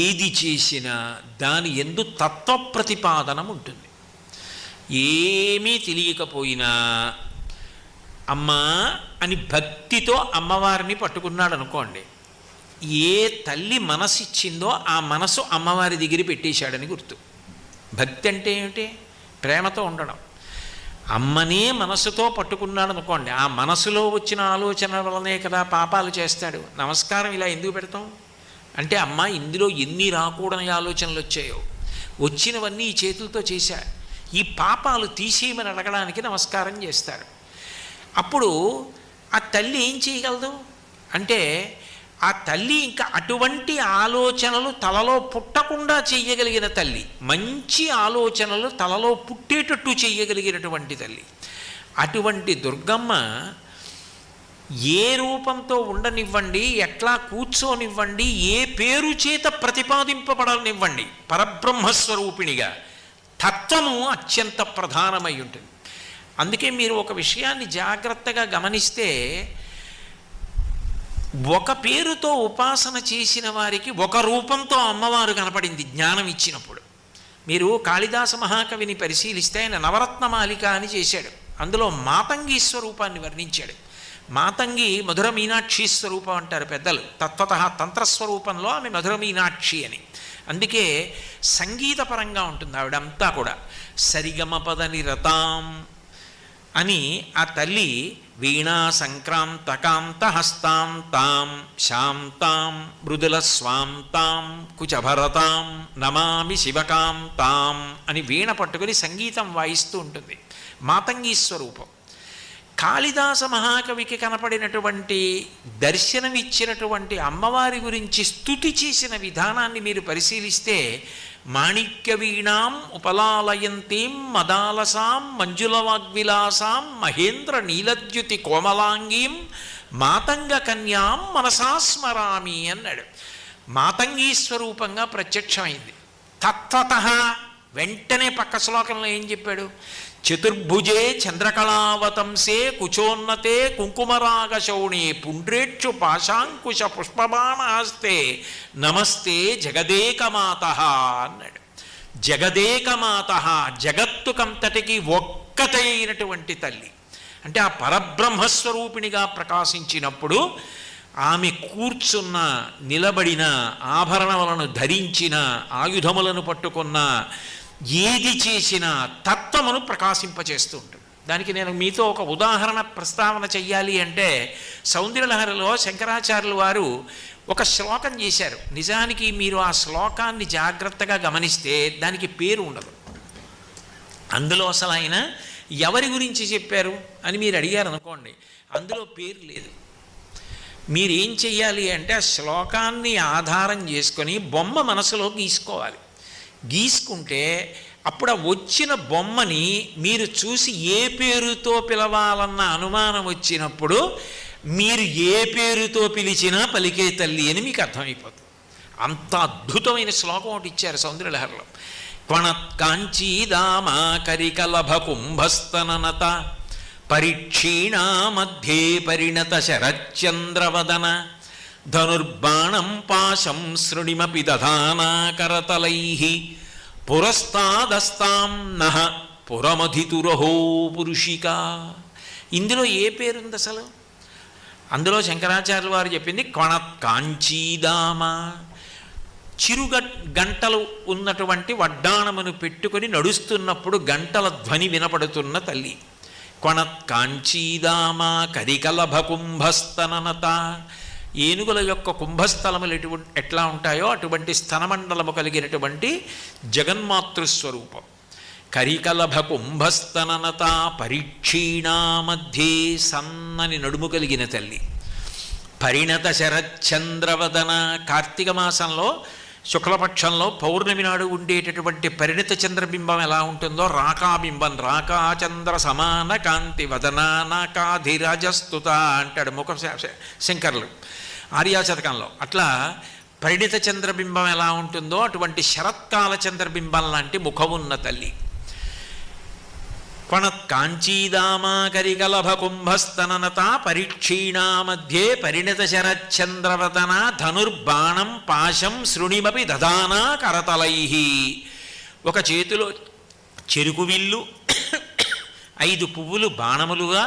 ఏది చేసినా దాని యందు తత్వప్రతిపాదనం ఉంటుంది. ఏమీ తెలియకపోయినా అమ్మా అని భక్తితో అమ్మవారిని పట్టుకున్నాడు అనుకోండి, ఏ తల్లి మనసిచ్చిందో ఆ మనసు అమ్మవారి దగ్గర పెట్టేశాడని గుర్తు. భక్తి అంటే ఏమిటి? ప్రేమతో ఉండడం. అమ్మనే మనసుతో పట్టుకున్నాడు అనుకోండి, ఆ మనసులో వచ్చిన ఆలోచన వలనే కదా పాపాలు చేస్తాడు. నమస్కారం ఇలా ఎందుకు పెడతాం అంటే, అమ్మ ఇందులో ఎన్ని రాకూడని ఆలోచనలు వచ్చాయో, వచ్చినవన్నీ ఈ చేతులతో చేశా, ఈ పాపాలు తీసేయమని అడగడానికి నమస్కారం చేస్తాడు. అప్పుడు ఆ తల్లి ఏం చేయగలదు అంటే, ఆ తల్లి ఇంకా అటువంటి ఆలోచనలు తలలో పుట్టకుండా చెయ్యగలిగిన తల్లి, మంచి ఆలోచనలు తలలో పుట్టేటట్టు చెయ్యగలిగినటువంటి తల్లి. అటువంటి దుర్గమ్మ ఏ రూపంతో ఉండనివ్వండి, ఎట్లా కూర్చోనివ్వండి, ఏ పేరు చేత ప్రతిపాదింపబడనివ్వండి, పరబ్రహ్మస్వరూపిణిగా తత్వము అత్యంత ప్రధానమై ఉంటుంది. అందుకే మీరు ఒక విషయాన్ని జాగ్రత్తగా గమనిస్తే, ఒక పేరుతో ఉపాసన చేసిన వారికి ఒక రూపంతో అమ్మవారు కనపడింది జ్ఞానం ఇచ్చినప్పుడు. మీరు కాళిదాస మహాకవిని పరిశీలిస్తే ఆయన నవరత్నమాలిక అని చేశాడు. అందులో మాతంగి స్వరూపాన్ని వర్ణించాడు. మాతంగి మధుర మీనాక్షి స్వరూపం అంటారు పెద్దలు. తత్వత తంత్రస్వరూపంలో ఆమె మధుర మీనాక్షి అని. అందుకే సంగీతపరంగా ఉంటుంది ఆవిడంతా కూడా. సరిగమపద నిరతాం అని ఆ తల్లి వీణా సంక్రాంతకాంత హస్తాం తాం శాంతాం మృదుల స్వాంతాం కుచభరతాం నమామి శివకాం తాం అని వీణ పట్టుకుని సంగీతం వాయిస్తూ ఉంటుంది. మాతంగీ స్వరూపం. కాళిదాస మహాకవికి కనపడినటువంటి దర్శనమిచ్చినటువంటి అమ్మవారి గురించి స్తుతి చేసిన విధానాన్ని మీరు పరిశీలిస్తే, మాణిక్య వీణాం ఉపలాలయంతీం మదాలసాం మంజులవాగ్విలాసాం మహేంద్ర నీలద్యుతి కోమలాంగీం మాతంగ కన్యాం మనసా స్మరామి అన్నాడు. మాతంగీ స్వరూపంగా ప్రత్యక్షమైంది. తత్వత వెంటనే పక్క శ్లోకంలో ఏం చెప్పాడు? చతుర్భుజే చంద్రకళావతంసే కుచోన్నతే కుంకుమరాగశౌణే పుండ్రేక్షు పాశాంకుశ పుష్పబాణాస్తే నమస్తే జగదేకమాత అన్నాడు. జగదేకమాత, జగత్తుకంతటికి ఒక్కటైనటువంటి తల్లి. అంటే ఆ పరబ్రహ్మస్వరూపిణిగా ప్రకాశించినప్పుడు ఆమె కూర్చున్న, నిలబడిన, ఆభరణములను ధరించిన, ఆయుధములను పట్టుకున్న, ఏది చేసినా తత్వమును ప్రకాశింపచేస్తూ ఉంటుంది. దానికి నేను మీతో ఒక ఉదాహరణ ప్రస్తావన చెయ్యాలి అంటే, సౌందర్యలహరిలో శంకరాచార్యులు వారు ఒక శ్లోకం చేశారు. నిజానికి మీరు ఆ శ్లోకాన్ని జాగ్రత్తగా గమనిస్తే దానికి పేరు ఉండదు. అందులో అసలు ఆయన ఎవరి గురించి చెప్పారు అని మీరు అడిగారు అనుకోండి, అందులో పేరు లేదు. మీరేం చెయ్యాలి అంటే, ఆ శ్లోకాన్ని ఆధారం చేసుకొని బొమ్మ మనసులో గీసుకోవాలి. గీసుకుంటే అప్పుడు ఆ వచ్చిన బొమ్మని మీరు చూసి ఏ పేరుతో పిలవాలన్న అనుమానం వచ్చినప్పుడు మీరు ఏ పేరుతో పిలిచినా పలికే తల్లి అని మీకు అర్థమైపోతుంది. అంత అద్భుతమైన శ్లోకం ఒకటి ఇచ్చారు సౌందర్యలహరిలో. క్వణత్కాంచీదామా కరికలభ కుంభస్తననత పరిక్షీణా మధ్యే పరిణత శరచంద్రవదన ధనుర్బాణం పాశం శృణిమపి దధానా కరతలైః పురస్తాదస్తాం నః పురమధితురహో పురుషిక. ఇందులో ఏ పేరుంది అసలు? అందులో శంకరాచార్యుల వారు చెప్పింది కాంచీదామ. గంటలు ఉన్నటువంటి వడ్డాణమును పెట్టుకొని నడుస్తున్నప్పుడు గంటల ధ్వని వినపడుతున్న తల్లి. కాంచీదామ కరికలభ కుంభస్తననత. ఏనుగుల యొక్క కుంభస్థలములు ఎట్లా ఉంటాయో అటువంటి స్తనమండలము కలిగినటువంటి జగన్మాతృస్వరూపం. కరికలభ కుంభస్తననత పరీక్షీణా మధ్యే సన్నని నడుము కలిగిన తల్లి. పరిణత శరచంద్రవదన, కార్తీక మాసంలో శుక్లపక్షంలో పౌర్ణమి నాడు ఉండేటటువంటి పరిణత చంద్రబింబం ఎలా ఉంటుందో, రాకాబింబం, రాకాచంద్ర సమాన కాంతి వదనానాకాధిరాజస్తుత అంటాడు ముఖ శంకర్లు ఆర్యాశతకంలో. అట్లా పరిణిత చంద్రబింబం ఎలా ఉంటుందో అటువంటి శరత్కాల చంద్రబింబం లాంటి ముఖమున్న తల్లి. క్వణత్కాంచీదామాకరికలభ కుంభస్తననత పరీక్షీణా మధ్యే పరిణత శరచంద్రవదన ధనుర్బాణం పాశం శృణిమపి దదానా కరతలై. ఒక చేతిలో చెరుకు విల్లు, 5 పువ్వులు బాణములుగా,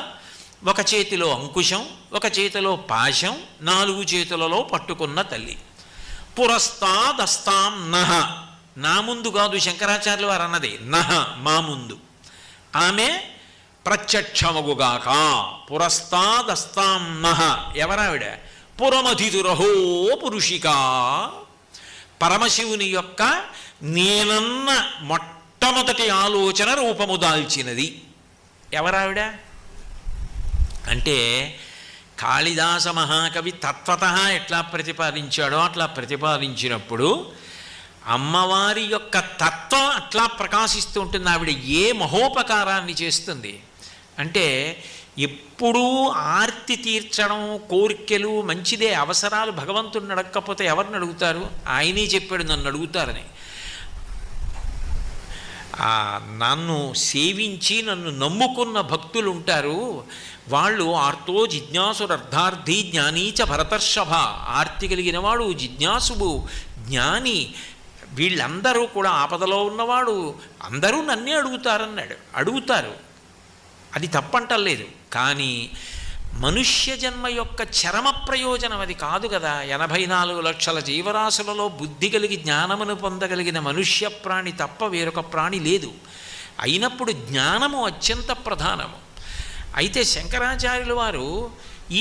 ఒక చేతిలో అంకుశం, ఒక చేతిలో పాశం, 4 చేతులలో పట్టుకున్న తల్లి. పురస్తాదస్తాం నహ, నా ముందు కాదు శంకరాచార్యులు వారు అన్నది, నహ మా ముందు, ఆమె ప్రత్యక్షమగుగాక. పురస్తాదస్తాం నహ, ఎవరావిడ? పురమధితురహో పురుషిక, పరమశివుని యొక్క నేనన్న మొట్టమొదటి ఆలోచన రూపము దాల్చినది. ఎవరావిడ అంటే కాళిదాస మహాకవి తత్వత ఎట్లా ప్రతిపాదించాడో అట్లా ప్రతిపాదించినప్పుడు అమ్మవారి యొక్క తత్వం అట్లా ప్రకాశిస్తూ ఉంటుంది. ఆవిడ ఏ మహోపకారాన్ని చేస్తుంది అంటే ఎప్పుడూ ఆర్తి తీర్చడం, కోరికలు మంచిదే, అవసరాలు భగవంతుడిని అడగకపోతే ఎవరిని అడుగుతారు? ఆయనే చెప్పాడు నన్ను అడుగుతారని. నన్ను సేవించి నన్ను నమ్ముకున్న భక్తులు ఉంటారు, వాళ్ళు ఆర్తో జిజ్ఞాసురర్థార్థి జ్ఞానీచ భరతర్షభ, ఆర్తి కలిగిన వాడు జిజ్ఞాసువు జ్ఞాని, వీళ్ళందరూ కూడా ఆపదలో ఉన్నవాడు, అందరూ నన్నే అడుగుతారన్నాడు. అడుగుతారు, అది తప్పంటలేదు. కానీ మనుష్య జన్మ యొక్క చరమ ప్రయోజనం అది కాదు కదా. 84 లక్షల జీవరాశులలో బుద్ధి కలిగి జ్ఞానమును పొందగలిగిన మనుష్య ప్రాణి తప్ప వేరొక ప్రాణి లేదు. అయినప్పుడు జ్ఞానము అత్యంత ప్రధానము. అయితే శంకరాచార్యుల వారు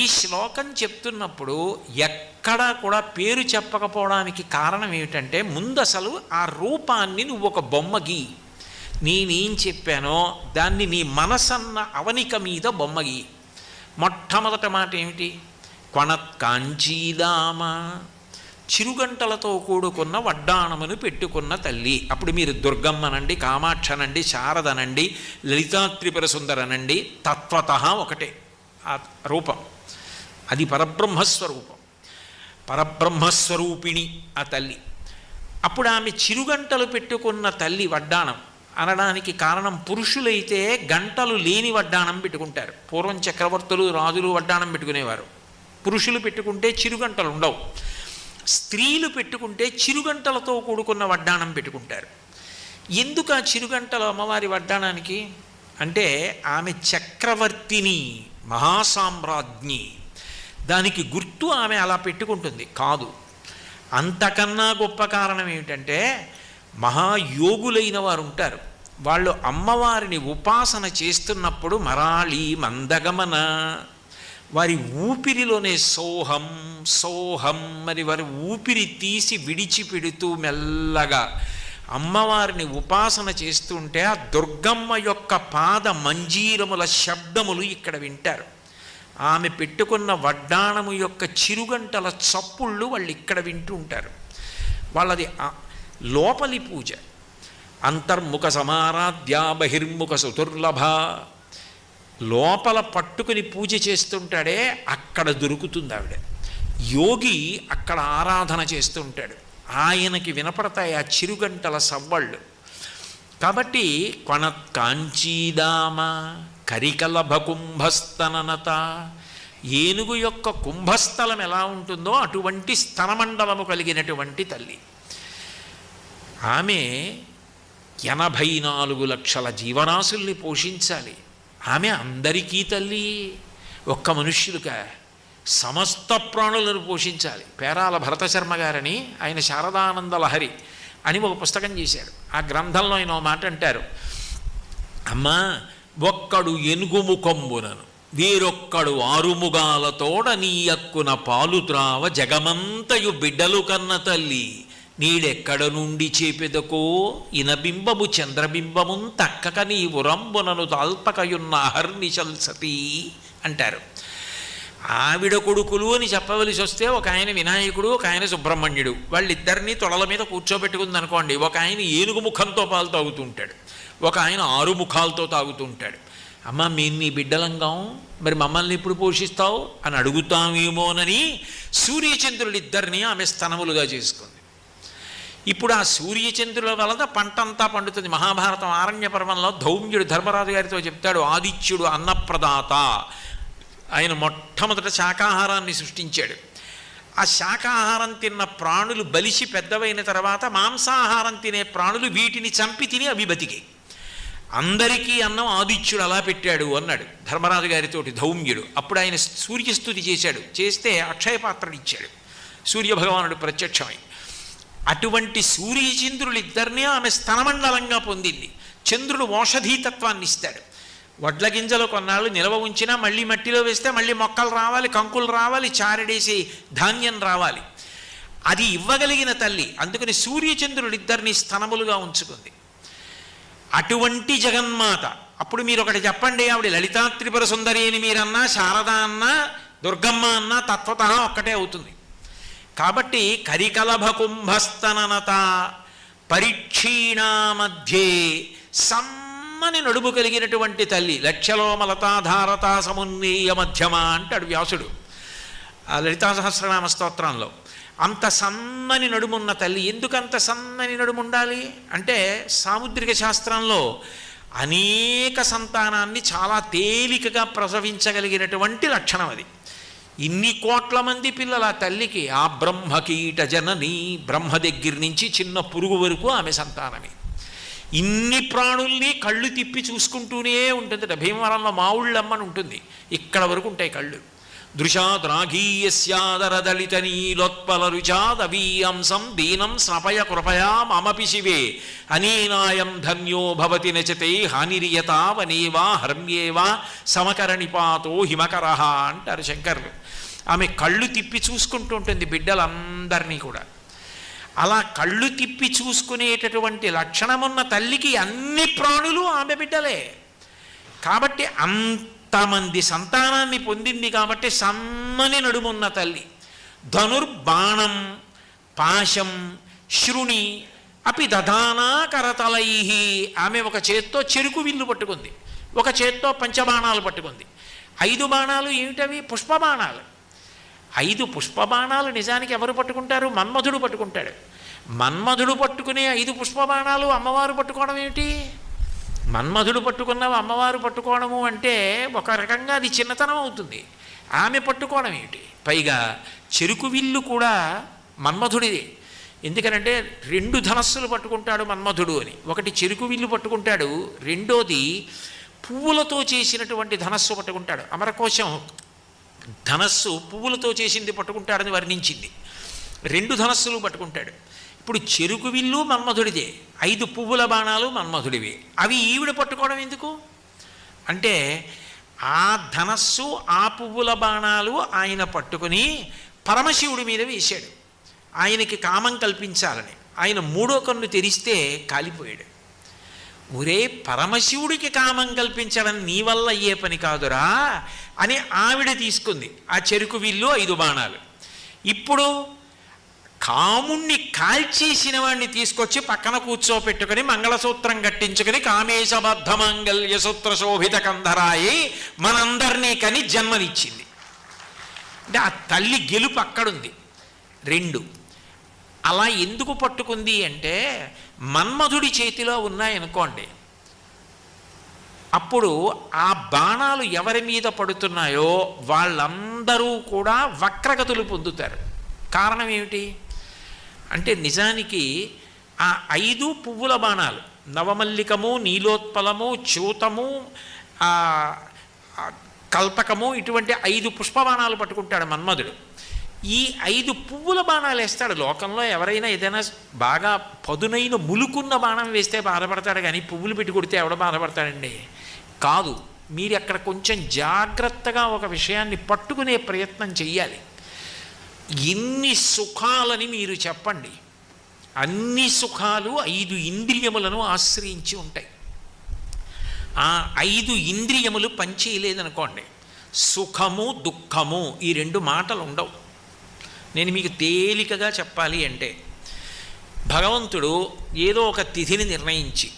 ఈ శ్లోకం చెప్తున్నప్పుడు ఎక్కడా కూడా పేరు చెప్పకపోవడానికి కారణం ఏమిటంటే, ముందు అసలు ఆ రూపాన్ని నువ్వు ఒక బొమ్మ గీ, నేనేం చెప్పానో దాన్ని నీ మనసన్న అవనిక మీద బొమ్మ గీ. మొట్టమొదట మాట ఏమిటి? క్వణత్కాంచీదామ, చిరుగంటలతో కూడుకున్న వడ్డాణమును పెట్టుకున్న తల్లి. అప్పుడు మీరు దుర్గమ్మనండి, కామాక్షనండి, శారదనండి, లలితాత్రిపుర సుందరనండి, తత్వత ఒకటే ఆ రూపం. అది పరబ్రహ్మస్వరూపం, పరబ్రహ్మస్వరూపిణి ఆ తల్లి. అప్పుడు ఆమె చిరుగంటలు పెట్టుకున్న తల్లి వడ్డాణం అనడానికి కారణం, పురుషులైతే గంటలు లేని వడ్డాణం పెట్టుకుంటారు. పూర్వం చక్రవర్తులు రాజులు వడ్డాణం పెట్టుకునేవారు. పురుషులు పెట్టుకుంటే చిరుగంటలు ఉండవు. స్త్రీలు పెట్టుకుంటే చిరుగంటలతో కూడుకున్న వడ్డాణం పెట్టుకుంటారు. ఎందుకు ఆ చిరుగంటలు అమ్మవారి వడ్డాణానికి అంటే, ఆమె చక్రవర్తిని, మహాసామ్రాజ్ఞి, దానికి గుర్తు ఆమె అలా పెట్టుకుంటుంది కాదు. అంతకన్నా గొప్ప కారణం ఏమిటంటే, మహాయోగులైన వారు ఉంటారు, వాళ్ళు అమ్మవారిని ఉపాసన చేస్తున్నప్పుడు మరాళి మందగమన, వారి ఊపిరిలోనే సోహం సోహం అని వారి ఊపిరి తీసి విడిచిపెడుతూ మెల్లగా అమ్మవారిని ఉపాసన చేస్తుంటే ఆ దుర్గమ్మ యొక్క పాద మంజీరముల శబ్దములు ఇక్కడ వింటారు. ఆమె పెట్టుకున్న వడ్డాణము యొక్క చిరుగంటల చప్పుళ్ళు వాళ్ళు ఇక్కడ వింటూ ఉంటారు. వాళ్ళది లోపలి పూజ. అంతర్ముఖ సమారాధ్య బహిర్ముఖ సుతుర్లభ, లోపల పట్టుకుని పూజ చేస్తుంటాడే అక్కడ దొరుకుతుంది ఆవిడ. యోగి అక్కడ ఆరాధన చేస్తుంటాడు, ఆయనకి వినపడతాయి ఆ చిరుగంటల సవ్వళ్ళు. కాబట్టి క్వణత్కాంచీదామ కరికలభ కుంభస్తననత, ఏనుగు యొక్క కుంభస్థలం ఎలా ఉంటుందో అటువంటి స్తనమండలము కలిగినటువంటి తల్లి. ఆమె 84 లక్షల జీవరాశుల్ని పోషించాలి. ఆమె అందరికీ తల్లి, ఒక్క మనుష్యులుగా సమస్త ప్రాణులను పోషించాలి. పేరాల భరతశర్మ గారని ఆయన శారదానంద లహరి అని ఒక పుస్తకం చేశారు. ఆ గ్రంథంలో ఆయన ఓ మాట అంటారు, అమ్మా ఒక్కడు ఎనుగుముకొంబునను వీరొక్కడు ఆరుముగాలతోడ నీ యక్కున పాలు త్రావ జగమంతయు బిడ్డలు కన్న తల్లి నీడెక్కడ నుండి చేపెదకో ఇనబింబము చంద్రబింబమున్ తక్కక నీ ఉరంబునను దాల్పకయున్న అహర్నిశల్సతి అంటారు. ఆవిడ కొడుకులు అని చెప్పవలసి వస్తే ఒక ఆయన వినాయకుడు, ఒక ఆయన సుబ్రహ్మణ్యుడు. వాళ్ళిద్దరినీ తొడల మీద కూర్చోబెట్టుకుంది అనుకోండి. ఒక ఆయన ఏనుగు ముఖంతో పాలు తాగుతూ ఉంటాడు, ఒక ఆయన 6 ముఖాలతో తాగుతూ ఉంటాడు. అమ్మ మేము నీ బిడ్డలంగాం, మరి మమ్మల్ని ఎప్పుడు పోషిస్తావు అని అడుగుతామేమోనని సూర్యచంద్రులిద్దరినీ ఆమె స్తనములుగా చేసుకుంది. ఇప్పుడు ఆ సూర్యచంద్రుల వలన పంటంతా పండుతుంది. మహాభారతం ఆరణ్య పర్వంలో ధౌమ్యుడు ధర్మరాజు గారితో చెప్తాడు, ఆదిత్యుడు అన్నప్రదాత, ఆయన మొట్టమొదట శాకాహారాన్ని సృష్టించాడు. ఆ శాకాహారం తిన్న ప్రాణులు బలిసి పెద్దవైన తర్వాత మాంసాహారం తినే ప్రాణులు వీటిని చంపి తిని అవి బతికి, అందరికీ అన్నం ఆదిత్యుడు అలా పెట్టాడు అన్నాడు ధర్మరాజు గారితోటి ధౌమ్యుడు. అప్పుడు ఆయన సూర్యస్తుతి చేశాడు, చేస్తే అక్షయ పాత్రలు ఇచ్చాడు సూర్యభగవానుడు ప్రత్యక్షమై. అటువంటి సూర్యచంద్రులిద్దరినీ ఆమె స్తనమండలంగా పొందింది. చంద్రుడు ఓషధీతత్వాన్ని ఇస్తాడు. వడ్ల గింజలు కొన్నాళ్ళు నిల్వ ఉంచినా మళ్ళీ మట్టిలో వేస్తే మళ్ళీ మొక్కలు రావాలి, కంకులు రావాలి, చారడేసి ధాన్యం రావాలి. అది ఇవ్వగలిగిన తల్లి. అందుకని సూర్యచంద్రులిద్దరినీ స్తనములుగా ఉంచుకుంది. అటువంటి జగన్మాత. అప్పుడు మీరు ఒకటి చెప్పండి, ఆవిడ లలితా త్రిపుర సుందరి అని మీరన్నా, శారద అన్నా, దుర్గమ్మ అన్నా తత్వతః ఒక్కటే అవుతుంది. కాబట్టి కరికలభ కుంభస్తననత పరిక్షీణా మధ్యే సమ్మని నడుము కలిగినటువంటి తల్లి, లక్ష్యలోమలతాధారతా సమున్నీయ మధ్యమ అంటాడు వ్యాసుడు ఆ లలితా సహస్రనామ స్తోత్రంలో. అంత సన్నని నడుమున్న తల్లి. ఎందుకంత సన్నని నడుము ఉండాలి అంటే సాముద్రిక శాస్త్రంలో అనేక సంతానాన్ని చాలా తేలికగా ప్రసవించగలిగినటువంటి లక్షణం అది. ఇన్ని కోట్ల మంది పిల్లల తల్లికి ఆ బ్రహ్మకీట జనని, బ్రహ్మ దగ్గర నుంచి చిన్న పురుగు వరకు ఆమె సంతానమే. ఇన్ని ప్రాణుల్ని కళ్ళు తిప్పి చూసుకుంటూనే ఉంటుంది. భీమవరంలో మావుళ్ళమ్మని ఉంటుంది, ఇక్కడ వరకు ఉంటాయి కళ్ళు. దృశాద్రాఘీయస్యాదరదళిత నీలోత్పల రుచాదవీయంసం దీనం స్నపయ కృపయా మమపి శివే అనేనాయం ధన్యో భవతి నచతే హానిరియతా వనేవా హర్మ్యేవా సమకరణిపాతో హిమకరహ అంటారు శంకర్లు. ఆమె కళ్ళు తిప్పి చూసుకుంటూ ఉంటుంది బిడ్డలందరినీ కూడా. అలా కళ్ళు తిప్పి చూసుకునేటటువంటి లక్షణమున్న తల్లికి అన్ని ప్రాణులు ఆమె బిడ్డలే. కాబట్టి అంతమంది సంతానాన్ని పొందింది కాబట్టి సమ్మని నడుమున్న తల్లి. ధనుర్బాణం పాశం శృణి అపి దధానా కరతలై. ఆమె ఒక చేత్తో చెరుకు విల్లు పట్టుకుంది, ఒక చేత్తో పంచబాణాలు పట్టుకుంది. 5 బాణాలు ఏమిటవి? పుష్పబాణాలు. 5 పుష్పబాణాలు నిజానికి ఎవరు పట్టుకుంటారు? మన్మధుడు పట్టుకుంటాడు. మన్మధుడు పట్టుకునే 5 పుష్పబాణాలు అమ్మవారు పట్టుకోవడం ఏమిటి? మన్మధుడు పట్టుకున్నవి అమ్మవారు పట్టుకోవడము అంటే ఒక రకంగా అది చిన్నతనం అవుతుంది. ఆమె పట్టుకోవడం ఏమిటి? పైగా చెరుకు విల్లు కూడా మన్మధుడిదే. ఎందుకనంటే 2 ధనస్సులు పట్టుకుంటాడు మన్మధుడు అని. ఒకటి చెరుకు విల్లు పట్టుకుంటాడు, రెండోది పువ్వులతో చేసినటువంటి ధనస్సు పట్టుకుంటాడు. అమరకోశం ధనస్సు పువ్వులతో చేసింది పట్టుకుంటాడని వర్ణించింది. 2 ధనస్సులు పట్టుకుంటాడు. ఇప్పుడు చెరుకు విల్లు మన్మధుడిదే, 5 పువ్వుల బాణాలు మన్మధుడివే. అవి ఈవిడ పట్టుకోవడం ఎందుకు అంటే ఆ ధనస్సు ఆ పువ్వుల బాణాలు ఆయన పట్టుకుని పరమశివుడి మీద వేశాడు. ఆయనకి కామం కల్పించాలని. ఆయన 3వ కన్ను తెరిస్తే కాలిపోయాడు. ఒరే పరమశివుడికి కామం కల్పించడం నీ వల్ల అయ్యే పని కాదురా అని ఆవిడ తీసుకుంది ఆ చెరుకు విల్లు 5 బాణాలు. ఇప్పుడు కాముణ్ణి కాల్చేసిన వాడిని తీసుకొచ్చి పక్కన కూర్చోపెట్టుకుని మంగళసూత్రం కట్టించుకుని కామేశబద్ధ మాంగళ్య సూత్ర శోభిత కంధరాయి మనందరినీ కని జన్మనిచ్చింది. అంటే ఆ తల్లి గెలుపు అక్కడుంది. 2 అలా ఎందుకు పట్టుకుంది అంటే మన్మధుడి చేతిలో ఉన్నాయనుకోండి, అప్పుడు ఆ బాణాలు ఎవరి మీద పడుతున్నాయో వాళ్ళందరూ కూడా వక్రగతులు పొందుతారు. కారణం ఏమిటి అంటే నిజానికి ఆ 5 పువ్వుల బాణాలు నవమల్లికము, నీలోత్పలము, చ్యూతము, కల్పకము ఇటువంటి 5 పుష్పబాణాలు పట్టుకుంటాడు మన్మధుడు. ఈ 5 పువ్వుల బాణాలు వేస్తాడు. లోకంలో ఎవరైనా ఏదైనా బాగా పదునైన ములుకున్న బాణం వేస్తే బాధపడతాడు, కానీ పువ్వులు పెట్టి కొడితే ఎవడ బాధపడతాడండి? కాదు. మీరు అక్కడ కొంచెం జాగ్రత్తగా ఒక విషయాన్ని పట్టుకునే ప్రయత్నం చెయ్యాలి. ఎన్ని సుఖాలని మీరు చెప్పండి, అన్ని సుఖాలు 5 ఇంద్రియములను ఆశ్రయించి ఉంటాయి. ఆ 5 ఇంద్రియములు పనిచేయలేదనుకోండి, సుఖము దుఃఖము ఈ 2 మాటలు ఉండవు. నేను మీకు తేలికగా చెప్పాలి అంటే, భగవంతుడు ఏదో ఒక తిథిని నిర్ణయించి,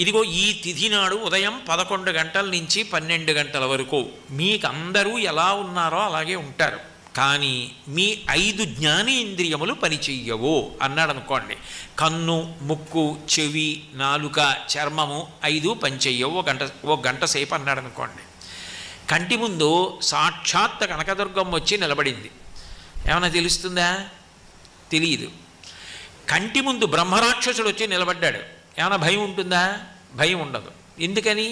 ఇదిగో ఈ తిథి నాడు ఉదయం 11 గంటల నుంచి 12 గంటల వరకు మీకు అందరూ ఎలా ఉన్నారో అలాగే ఉంటారు, కానీ మీ 5 జ్ఞానేంద్రియములు పనిచెయ్యవు అన్నాడు అనుకోండి. కన్ను, ముక్కు, చెవి, నాలుక, చర్మము 5 పనిచెయ్యవు ఒక గంట సేపు అన్నాడు అనుకోండి. కంటి ముందు సాక్షాత్ కనకదుర్గమ్మ వచ్చి నిలబడింది, ఏమైనా తెలుస్తుందా? తెలియదు. కంటి ముందు బ్రహ్మరాక్షసుడు వచ్చి నిలబడ్డాడు, ఏమైనా భయం ఉంటుందా? భయం ఉండదు. ఎందుకని?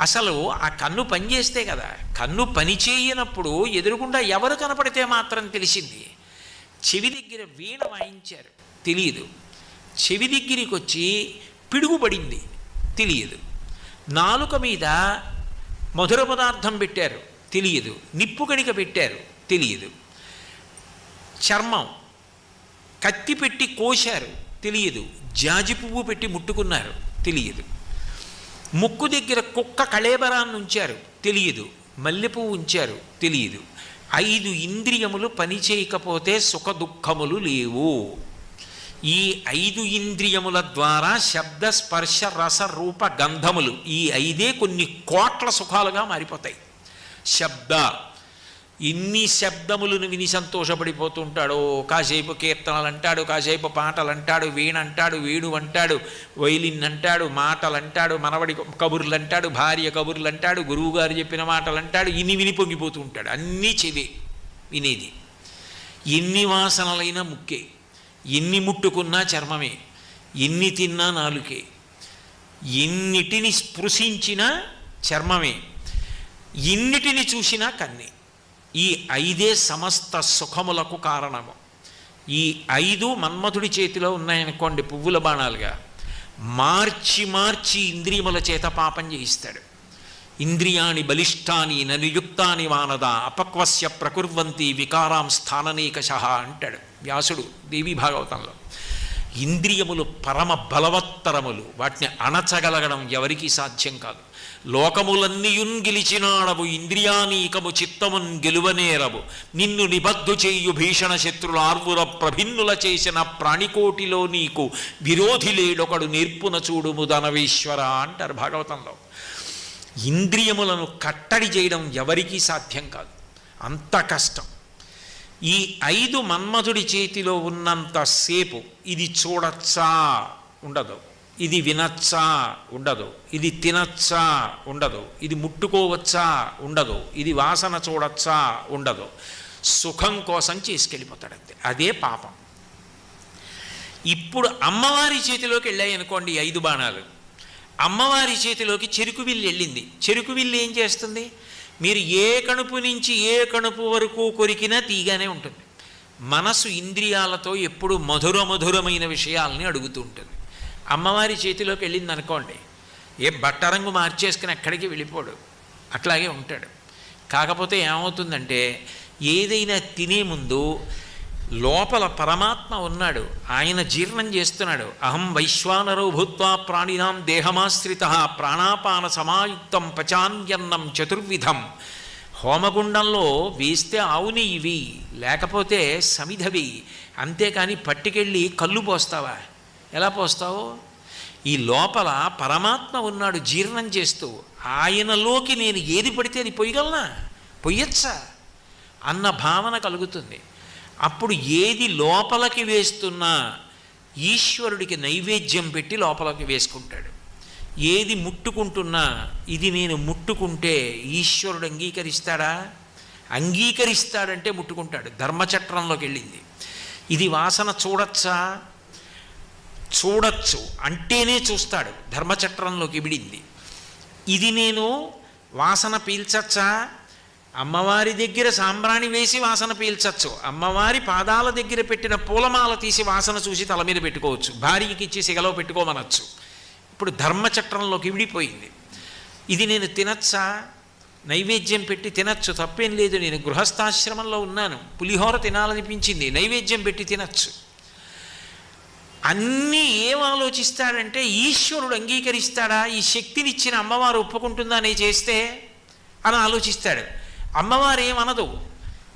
అసలు ఆ కన్ను పనిచేస్తే కదా. కన్ను పని చేయనప్పుడు ఎదురుగుండా ఎవరు కనపడితే మాత్రం తెలిసింది. చెవి దగ్గర వీణ వాయించారు, తెలియదు. చెవి దగ్గరికి వచ్చి పిడుగుపడింది, తెలియదు. నాలుక మీద మధుర పదార్థం పెట్టారు, తెలియదు. నిప్పు కణిక పెట్టారు, తెలియదు. చర్మం కత్తి పెట్టి కోశారు, తెలియదు. జాజి పువ్వు పెట్టి ముట్టుకున్నారు, తెలియదు. ముక్కు దగ్గర కుక్క కళేబరాన్ని ఉంచారు, తెలియదు. మల్లెపువ్వు ఉంచారు, తెలియదు. 5 ఇంద్రియములు పనిచేయకపోతే సుఖ దుఃఖములు లేవు. ఈ 5 ఇంద్రియముల ద్వారా శబ్ద స్పర్శ రస రూప గంధములు, ఈ 5 కొన్ని కోట్ల సుఖాలుగా మారిపోతాయి. శబ్ద, ఇన్ని శబ్దములను విని సంతోషపడిపోతూ ఉంటాడు. కాసేపు కీర్తనలు అంటాడు, కాసేపు పాటలు అంటాడు, వీణ అంటాడు, వేణు అంటాడు, వైలిన్ అంటాడు, మాటలు అంటాడు, మనవడి కబుర్లు అంటాడు, భార్య కబుర్లు అంటాడు, గురువుగారు చెప్పిన మాటలు అంటాడు. ఇన్ని విని పొంగిపోతూ ఉంటాడు. అన్నీ చెవే వినేది. ఎన్ని వాసనలైనా ముక్కే, ఎన్ని ముట్టుకున్నా చర్మమే, ఎన్ని తిన్నా నాలుకే, ఎన్నిటిని స్పృశించినా చర్మమే, ఎన్నిటిని చూసినా కన్నే. ఈ 5 సమస్త సుఖములకు కారణము. ఈ 5 మన్మథుడి చేతిలో ఉన్నాయనుకోండి పువ్వుల బాణాలుగా, మార్చి మార్చి ఇంద్రియముల చేత పాపం చేయిస్తాడు. ఇంద్రియాణి బలిష్టాని ననియుక్తాని వానద అపక్వస్య ప్రకుర్వంతి వికారాం స్థాననేకశః అంటాడు వ్యాసుడు దేవీ భాగవతంలో. ఇంద్రియములు పరమ బలవత్తరములు, వాటిని అణచగలగడం ఎవరికీ సాధ్యం కాదు. లోకములన్నీయున్ గెలిచినాడవు ఇంద్రియానీకము చిత్తమున్ గెలువనేరవు, నిన్ను నిబద్ధు చేయు భీషణ శత్రుల ఆర్వుర ప్రభిన్నుల చేసిన ప్రాణికోటిలో నీకు విరోధి లేడొకడు నేర్పున చూడుము ధనవేశ్వర అంటారు భాగవతంలో. ఇంద్రియములను కట్టడి చేయడం ఎవరికీ సాధ్యం కాదు, అంత కష్టం. ఈ 5 మన్మథుడి చేతిలో ఉన్నంతసేపు ఇది చూడచ్చా ఉండదు, ఇది వినచ్చా ఉండదు, ఇది తినచ్చా ఉండదు, ఇది ముట్టుకోవచ్చా ఉండదు, ఇది వాసన చూడచ్చా ఉండదు. సుఖం కోసం చేసుకెళ్ళిపోతాడు అంతే. అదే పాపం. ఇప్పుడు అమ్మవారి చేతిలోకి వెళ్ళాయి అనుకోండి 5 బాణాలు. అమ్మవారి చేతిలోకి చెరుకు విల్లు వెళ్ళింది. చెరుకు విల్లు ఏం చేస్తుంది? మీరు ఏ కణుపు నుంచి ఏ కణుపు వరకు కొరికినా తీగానే ఉంటుంది. మనసు ఇంద్రియాలతో ఎప్పుడు మధుర మధురమైన విషయాల్ని అడుగుతూ ఉంటుంది. అమ్మవారి చేతిలోకి వెళ్ళింది అనుకోండి, ఏ బట్టరంగు మార్చేసుకుని ఎక్కడికి వెళ్ళిపోడు, అట్లాగే ఉంటాడు. కాకపోతే ఏమవుతుందంటే, ఏదైనా తినే ముందు లోపల పరమాత్మ ఉన్నాడు, ఆయన జీర్ణం చేస్తున్నాడు. అహం వైశ్వానరో భూత్వా ప్రాణినాం దేహమాశ్రితః ప్రాణాపాన సమాయుక్తం పచాన్యన్నం చతుర్విధం. హోమగుండంలో వేస్తే ఆవుని ఇవి, లేకపోతే సమిధవి. అంతేకాని పట్టుకెళ్ళి కళ్ళు పోస్తావా? ఎలా పోస్తావు? ఈ లోపల పరమాత్మ ఉన్నాడు జీర్ణం చేస్తూ. ఆయనలోకి నేను ఏది పడితే అది పొయ్యగలనా? పొయ్యచ్చా అన్న భావన కలుగుతుంది. అప్పుడు ఏది లోపలికి వేస్తున్నా ఈశ్వరుడికి నైవేద్యం పెట్టి లోపలికి వేసుకుంటాడు. ఏది ముట్టుకుంటున్నా ఇది నేను ముట్టుకుంటే ఈశ్వరుడు అంగీకరిస్తాడా? అంగీకరిస్తాడంటే ముట్టుకుంటాడు. ధర్మచట్రంలోకి వెళ్ళింది. ఇది వాసన చూడచ్చా? చూడచ్చు అంటేనే చూస్తాడు. ధర్మచట్రంలోకి విడింది. ఇది నేను వాసన పీల్చచ్చా? అమ్మవారి దగ్గర సాంబ్రాణి వేసి వాసన పీల్చచ్చు. అమ్మవారి పాదాల దగ్గర పెట్టిన పూలమాల తీసి వాసన చూసి తల మీద పెట్టుకోవచ్చు. భార్యకి ఇచ్చి సిగలో పెట్టుకోమనొచ్చు. ఇప్పుడు ధర్మచట్రంలోకి విడిపోయింది. ఇది నేను తినచ్చా? నైవేద్యం పెట్టి తినచ్చు, తప్పేం లేదు. నేను గృహస్థాశ్రమంలో ఉన్నాను, పులిహోర తినాలనిపించింది, నైవేద్యం పెట్టి తినచ్చు. అన్నీ ఏం ఆలోచిస్తాడంటే ఈశ్వరుడు అంగీకరిస్తాడా, ఈ శక్తినిచ్చిన అమ్మవారు ఒప్పుకుంటుందా నేను చేస్తే అని ఆలోచిస్తాడు. అమ్మవారు ఏమనదు,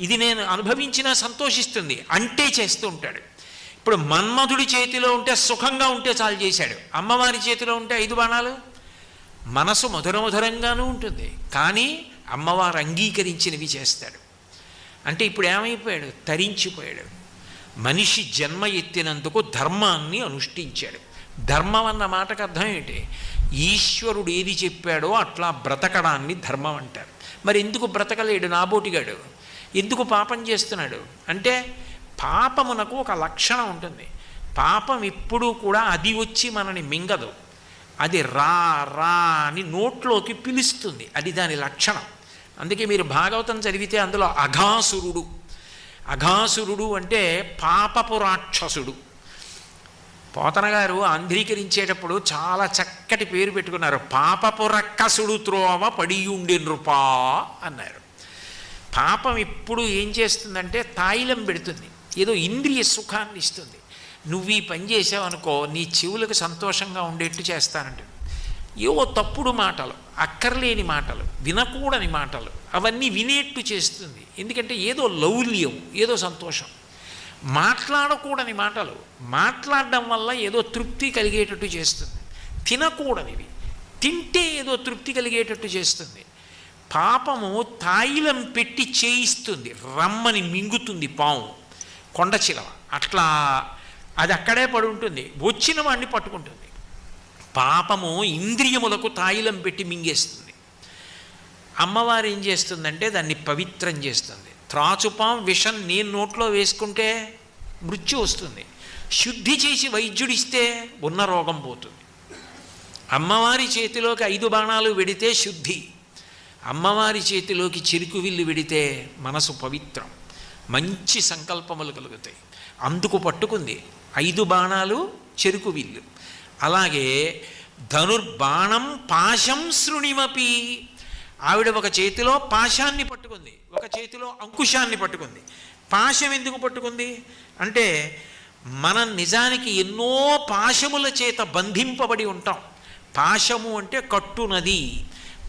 ఇది నేను అనుభవించినా సంతోషిస్తుంది అంటే చేస్తూ ఉంటాడు. ఇప్పుడు మన్మధుడి చేతిలో ఉంటే సుఖంగా ఉంటే చాలు చేశాడు, అమ్మవారి చేతిలో ఉంటే 5 బాణాలు. మనసు మధురమధురంగానూ ఉంటుంది, కానీ అమ్మవారు అంగీకరించినవి చేస్తాడు. అంటే ఇప్పుడు ఏమైపోయాడు, తరించిపోయాడు. మనిషి జన్మ ఎత్తినందుకు ధర్మాన్ని అనుష్ఠించాడు. ధర్మం అన్న మాటకు అర్థం ఏంటి? ఈశ్వరుడు ఏది చెప్పాడో అట్లా బ్రతకడాన్ని ధర్మం అంటారు. మరి ఎందుకు బ్రతకలేడు నాబోటిగాడు? ఎందుకు పాపం చేస్తున్నాడు అంటే, పాపమునకు ఒక లక్షణం ఉంటుంది. పాపం ఎప్పుడూ కూడా అది వచ్చి మనని మింగదు, అది రా రా అని నోట్లోకి పిలుస్తుంది, అది దాని లక్షణం. అందుకే మీరు భాగవతం చదివితే అందులో అఘాసురుడు, అఘాసురుడు అంటే పాపపు రాక్షసుడు. పోతన గారు ఆంధ్రీకరించేటప్పుడు చాలా చక్కటి పేరు పెట్టుకున్నారు, పాపపు రక్కసుడు త్రోవ పడియుండి నృపా అన్నారు. పాపం ఎప్పుడు ఏం చేస్తుందంటే తాయిలం పెడుతుంది, ఏదో ఇంద్రియ సుఖాన్ని ఇస్తుంది. నువ్వు ఈ పని చేసావనుకో నీ చెవులకు సంతోషంగా ఉండేట్టు చేస్తానంటే, ఏవో తప్పుడు మాటలు, అక్కర్లేని మాటలు, వినకూడని మాటలు అవన్నీ వినేట్టు చేస్తుంది. ఎందుకంటే ఏదో లౌల్యం, ఏదో సంతోషం. మాట్లాడకూడని మాటలు మాట్లాడడం వల్ల ఏదో తృప్తి కలిగేటట్టు చేస్తుంది. తినకూడనివి తింటే ఏదో తృప్తి కలిగేటట్టు చేస్తుంది. పాపము తాయిలం పెట్టి చేయిస్తుంది, రమ్మని మింగుతుంది పాము, కొండ చిలవ అట్లా అది అక్కడే పడి ఉంటుంది, వచ్చిన వాడిని పట్టుకుంటుంది. పాపము ఇంద్రియములకు తాయిలం పెట్టి మింగేస్తుంది. అమ్మవారు ఏం చేస్తుందంటే దాన్ని పవిత్రం చేస్తుంది. త్రాచుపాం విషం నేను నోట్లో వేసుకుంటే మృత్యు వస్తుంది, శుద్ధి చేసి వైద్యుడిస్తే ఉన్న రోగం పోతుంది. అమ్మవారి చేతిలోకి 5 బాణాలు వెడితే శుద్ధి, అమ్మవారి చేతిలోకి చెరుకు విల్లు వెడితే మనసు పవిత్రం, మంచి సంకల్పములు కలుగుతాయి. అందుకు పట్టుకుంది 5 బాణాలు చెరుకు విల్లు. అలాగే ధనుర్బాణం పాశం శృణిమపి, ఆవిడ ఒక చేతిలో పాశాన్ని పట్టుకుంది, ఒక చేతిలో అంకుశాన్ని పట్టుకుంది. పాశం ఎందుకు పట్టుకుంది అంటే, మనం నిజానికి ఎన్నో పాశముల చేత బంధింపబడి ఉంటాం. పాశము అంటే కట్టునది,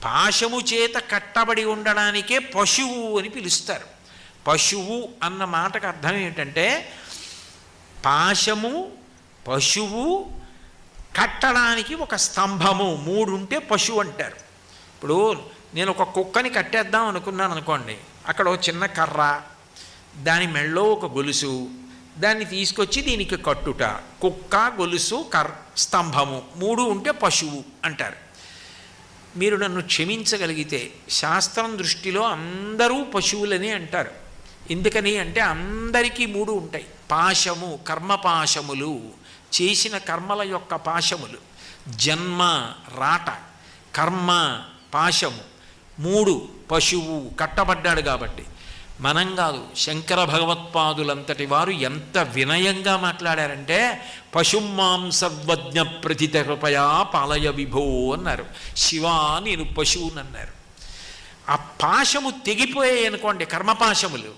పాశము చేత కట్టబడి ఉండడానికే పశువు అని పిలుస్తారు. పశువు అన్న మాటకు అర్థం ఏంటంటే, పాశము, పశువు, కట్టడానికి ఒక స్తంభము, 3 ఉంటే పశువు అంటారు. ఇప్పుడు నేను ఒక కుక్కని కట్టేద్దాం అనుకున్నాను అనుకోండి, అక్కడ ఒక చిన్న కర్ర, దాని మెళ్ళో ఒక గొలుసు, దాన్ని తీసుకొచ్చి దీనికి కట్టుట, కుక్క, గొలుసు, స్తంభము 3 ఉంటే పశువు అంటారు. మీరు నన్ను క్షమించగలిగితే శాస్త్రం దృష్టిలో అందరూ పశువులని అంటారు. ఎందుకని అంటే అందరికీ 3 ఉంటాయి. పాశము కర్మపాశములు, చేసిన కర్మల యొక్క పాశములు, జన్మ రాట, కర్మ పాశము, 3 పశువు కట్టబడ్డాడు. కాబట్టి మనం కాదు, శంకర భగవత్పాదులంతటి వారు ఎంత వినయంగా మాట్లాడారంటే, పశుమాం సర్వజ్ఞ ప్రతిత కృపయా పాలయ విభో అన్నారు. శివా నేను పశువునన్నారు. ఆ పాశము తెగిపోయాయి అనుకోండి, కర్మపాశములు,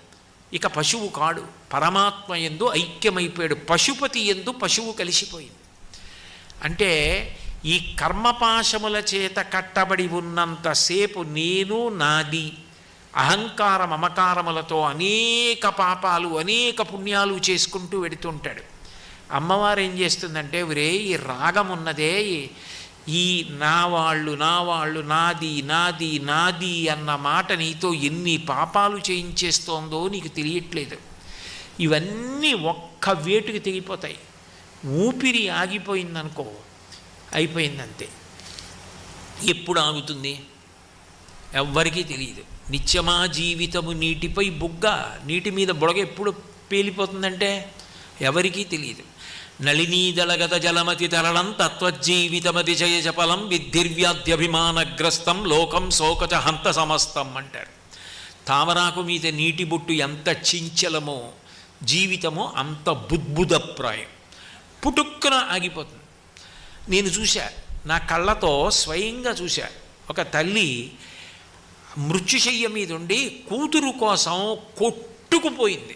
ఇక పశువు కాడు, పరమాత్మ యందు ఐక్యమైపోయాడు, పశుపతి యందు పశువు కలిసిపోయింది. అంటే ఈ కర్మపాశముల చేత కట్టబడి ఉన్నంతసేపు నేను నాది అహంకార మమకారములతో అనేక పాపాలు అనేక పుణ్యాలు చేసుకుంటూ వెడుతుంటాడు. అమ్మవారు ఏం చేస్తుందంటే, ఒరే ఈ రాగం ఉన్నదే, ఈ నా వాళ్ళు నా వాళ్ళు, నాది నాది నాది అన్న మాట నీతో ఎన్ని పాపాలు చేయించేస్తోందో నీకు తెలియట్లేదు. ఇవన్నీ ఒక్క వేటుకి తెగిపోతాయి. ఊపిరి ఆగిపోయిందనుకో అయిపోయిందంతే. ఎప్పుడు ఆగుతుంది ఎవ్వరికీ తెలియదు. నిత్యమా జీవితము నీటిపై బుగ్గ, నీటి మీద బుడగ ఎప్పుడు పేలిపోతుందంటే ఎవరికీ తెలియదు. నళినీదళగత జలమతి తరళం తత్వజీవితమతి జయ జపలం విద్ధిర్వ్యాధ్యభిమానగ్రస్తం లోకం శోకచ హంత సమస్తం అంటారు. తామరాకు మీద నీటి బొట్టు ఎంత చించలమో జీవితమో అంత బుద్బుదప్రాయం, పుటుక్కున ఆగిపోతుంది. నేను చూశా, నా కళ్ళతో స్వయంగా చూశా. ఒక తల్లి మృత్యుశయ్య మీద ఉండి కూతురు కోసం కొట్టుకుపోయింది.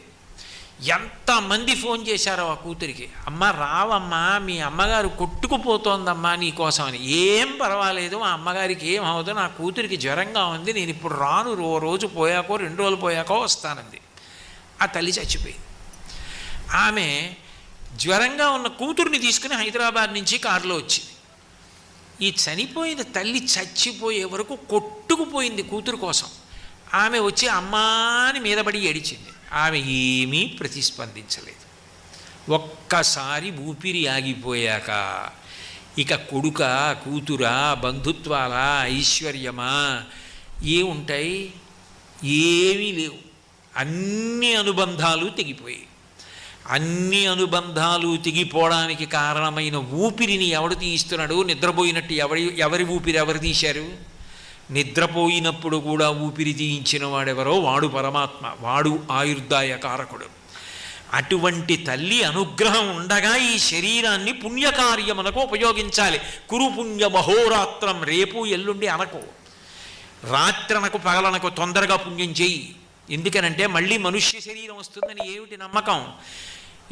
ఎంతమంది ఫోన్ చేశారో ఆ కూతురికి, అమ్మ రావమ్మా, మీ అమ్మగారు కొట్టుకుపోతోందమ్మా నీకోసమని. ఏం పర్వాలేదు, మా అమ్మగారికి ఏం అవ్వదు, నా కూతురికి జ్వరంగా ఉంది, నేను ఇప్పుడు రాను, రోజు పోయాకో 2 రోజులు పోయాకో వస్తానంది. ఆ తల్లి చచ్చిపోయింది. ఆమె జ్వరంగా ఉన్న కూతుర్ని తీసుకుని హైదరాబాద్ నుంచి కారులో వచ్చింది. ఈ చనిపోయిన తల్లి చచ్చిపోయే వరకు కొట్టుకుపోయింది కూతురు కోసం. ఆమె వచ్చి అమ్మాని మీదపడి ఏడిచింది. ఆమె ఏమీ ప్రతిస్పందించలేదు. ఒక్కసారి ఊపిరి ఆగిపోయాక ఇక కొడుక, కూతురా, బంధుత్వాల, ఐశ్వర్యమా ఏముంటాయి? ఏమీ లేవు. అన్ని అనుబంధాలు తెగిపోయాయి. అన్ని అనుబంధాలు తెగిపోవడానికి కారణమైన ఊపిరిని ఎవడు తీస్తున్నాడు? నిద్రపోయినట్టు ఎవరి ఊపిరి ఎవరు తీశారు? నిద్రపోయినప్పుడు కూడా ఊపిరి తీయించిన వాడెవరో వాడు పరమాత్మ, వాడు ఆయుర్దాయ కారకుడు. అటువంటి తల్లి అనుగ్రహం ఉండగా ఈ శరీరాన్ని పుణ్యకార్యమునకు ఉపయోగించాలి. కురు పుణ్య మహోరాత్రం, రేపు ఎల్లుండి అనకు, రాత్రనకు పగలనకు, తొందరగా పుణ్యం చెయ్యి. ఎందుకనంటే మళ్ళీ మనుష్య శరీరం వస్తుందని ఏమిటి నమ్మకం?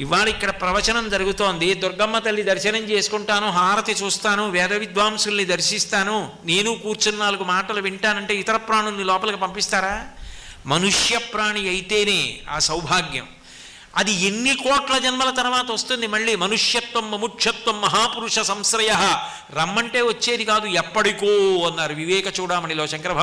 ఇవాళ ఇక్కడ ప్రవచనం జరుగుతోంది, దుర్గమ్మ తల్లి దర్శనం చేసుకుంటాను, హారతి చూస్తాను, వేద విద్వాంసుల్ని దర్శిస్తాను, నేను కూర్చుని 4 మాటలు వింటానంటే ఇతర ప్రాణుల్ని లోపలికి పంపిస్తారా? మనుష్య ప్రాణి అయితేనే ఆ సౌభాగ్యం. అది ఎన్ని కోట్ల జన్మల తర్వాత వస్తుంది మళ్ళీ. మనుష్యత్వం మముక్షత్వం మహాపురుష సంశ్రయ, రమ్మంటే వచ్చేది కాదు, ఎప్పటికో అన్నారు వివేక చూడామణిలో శంకర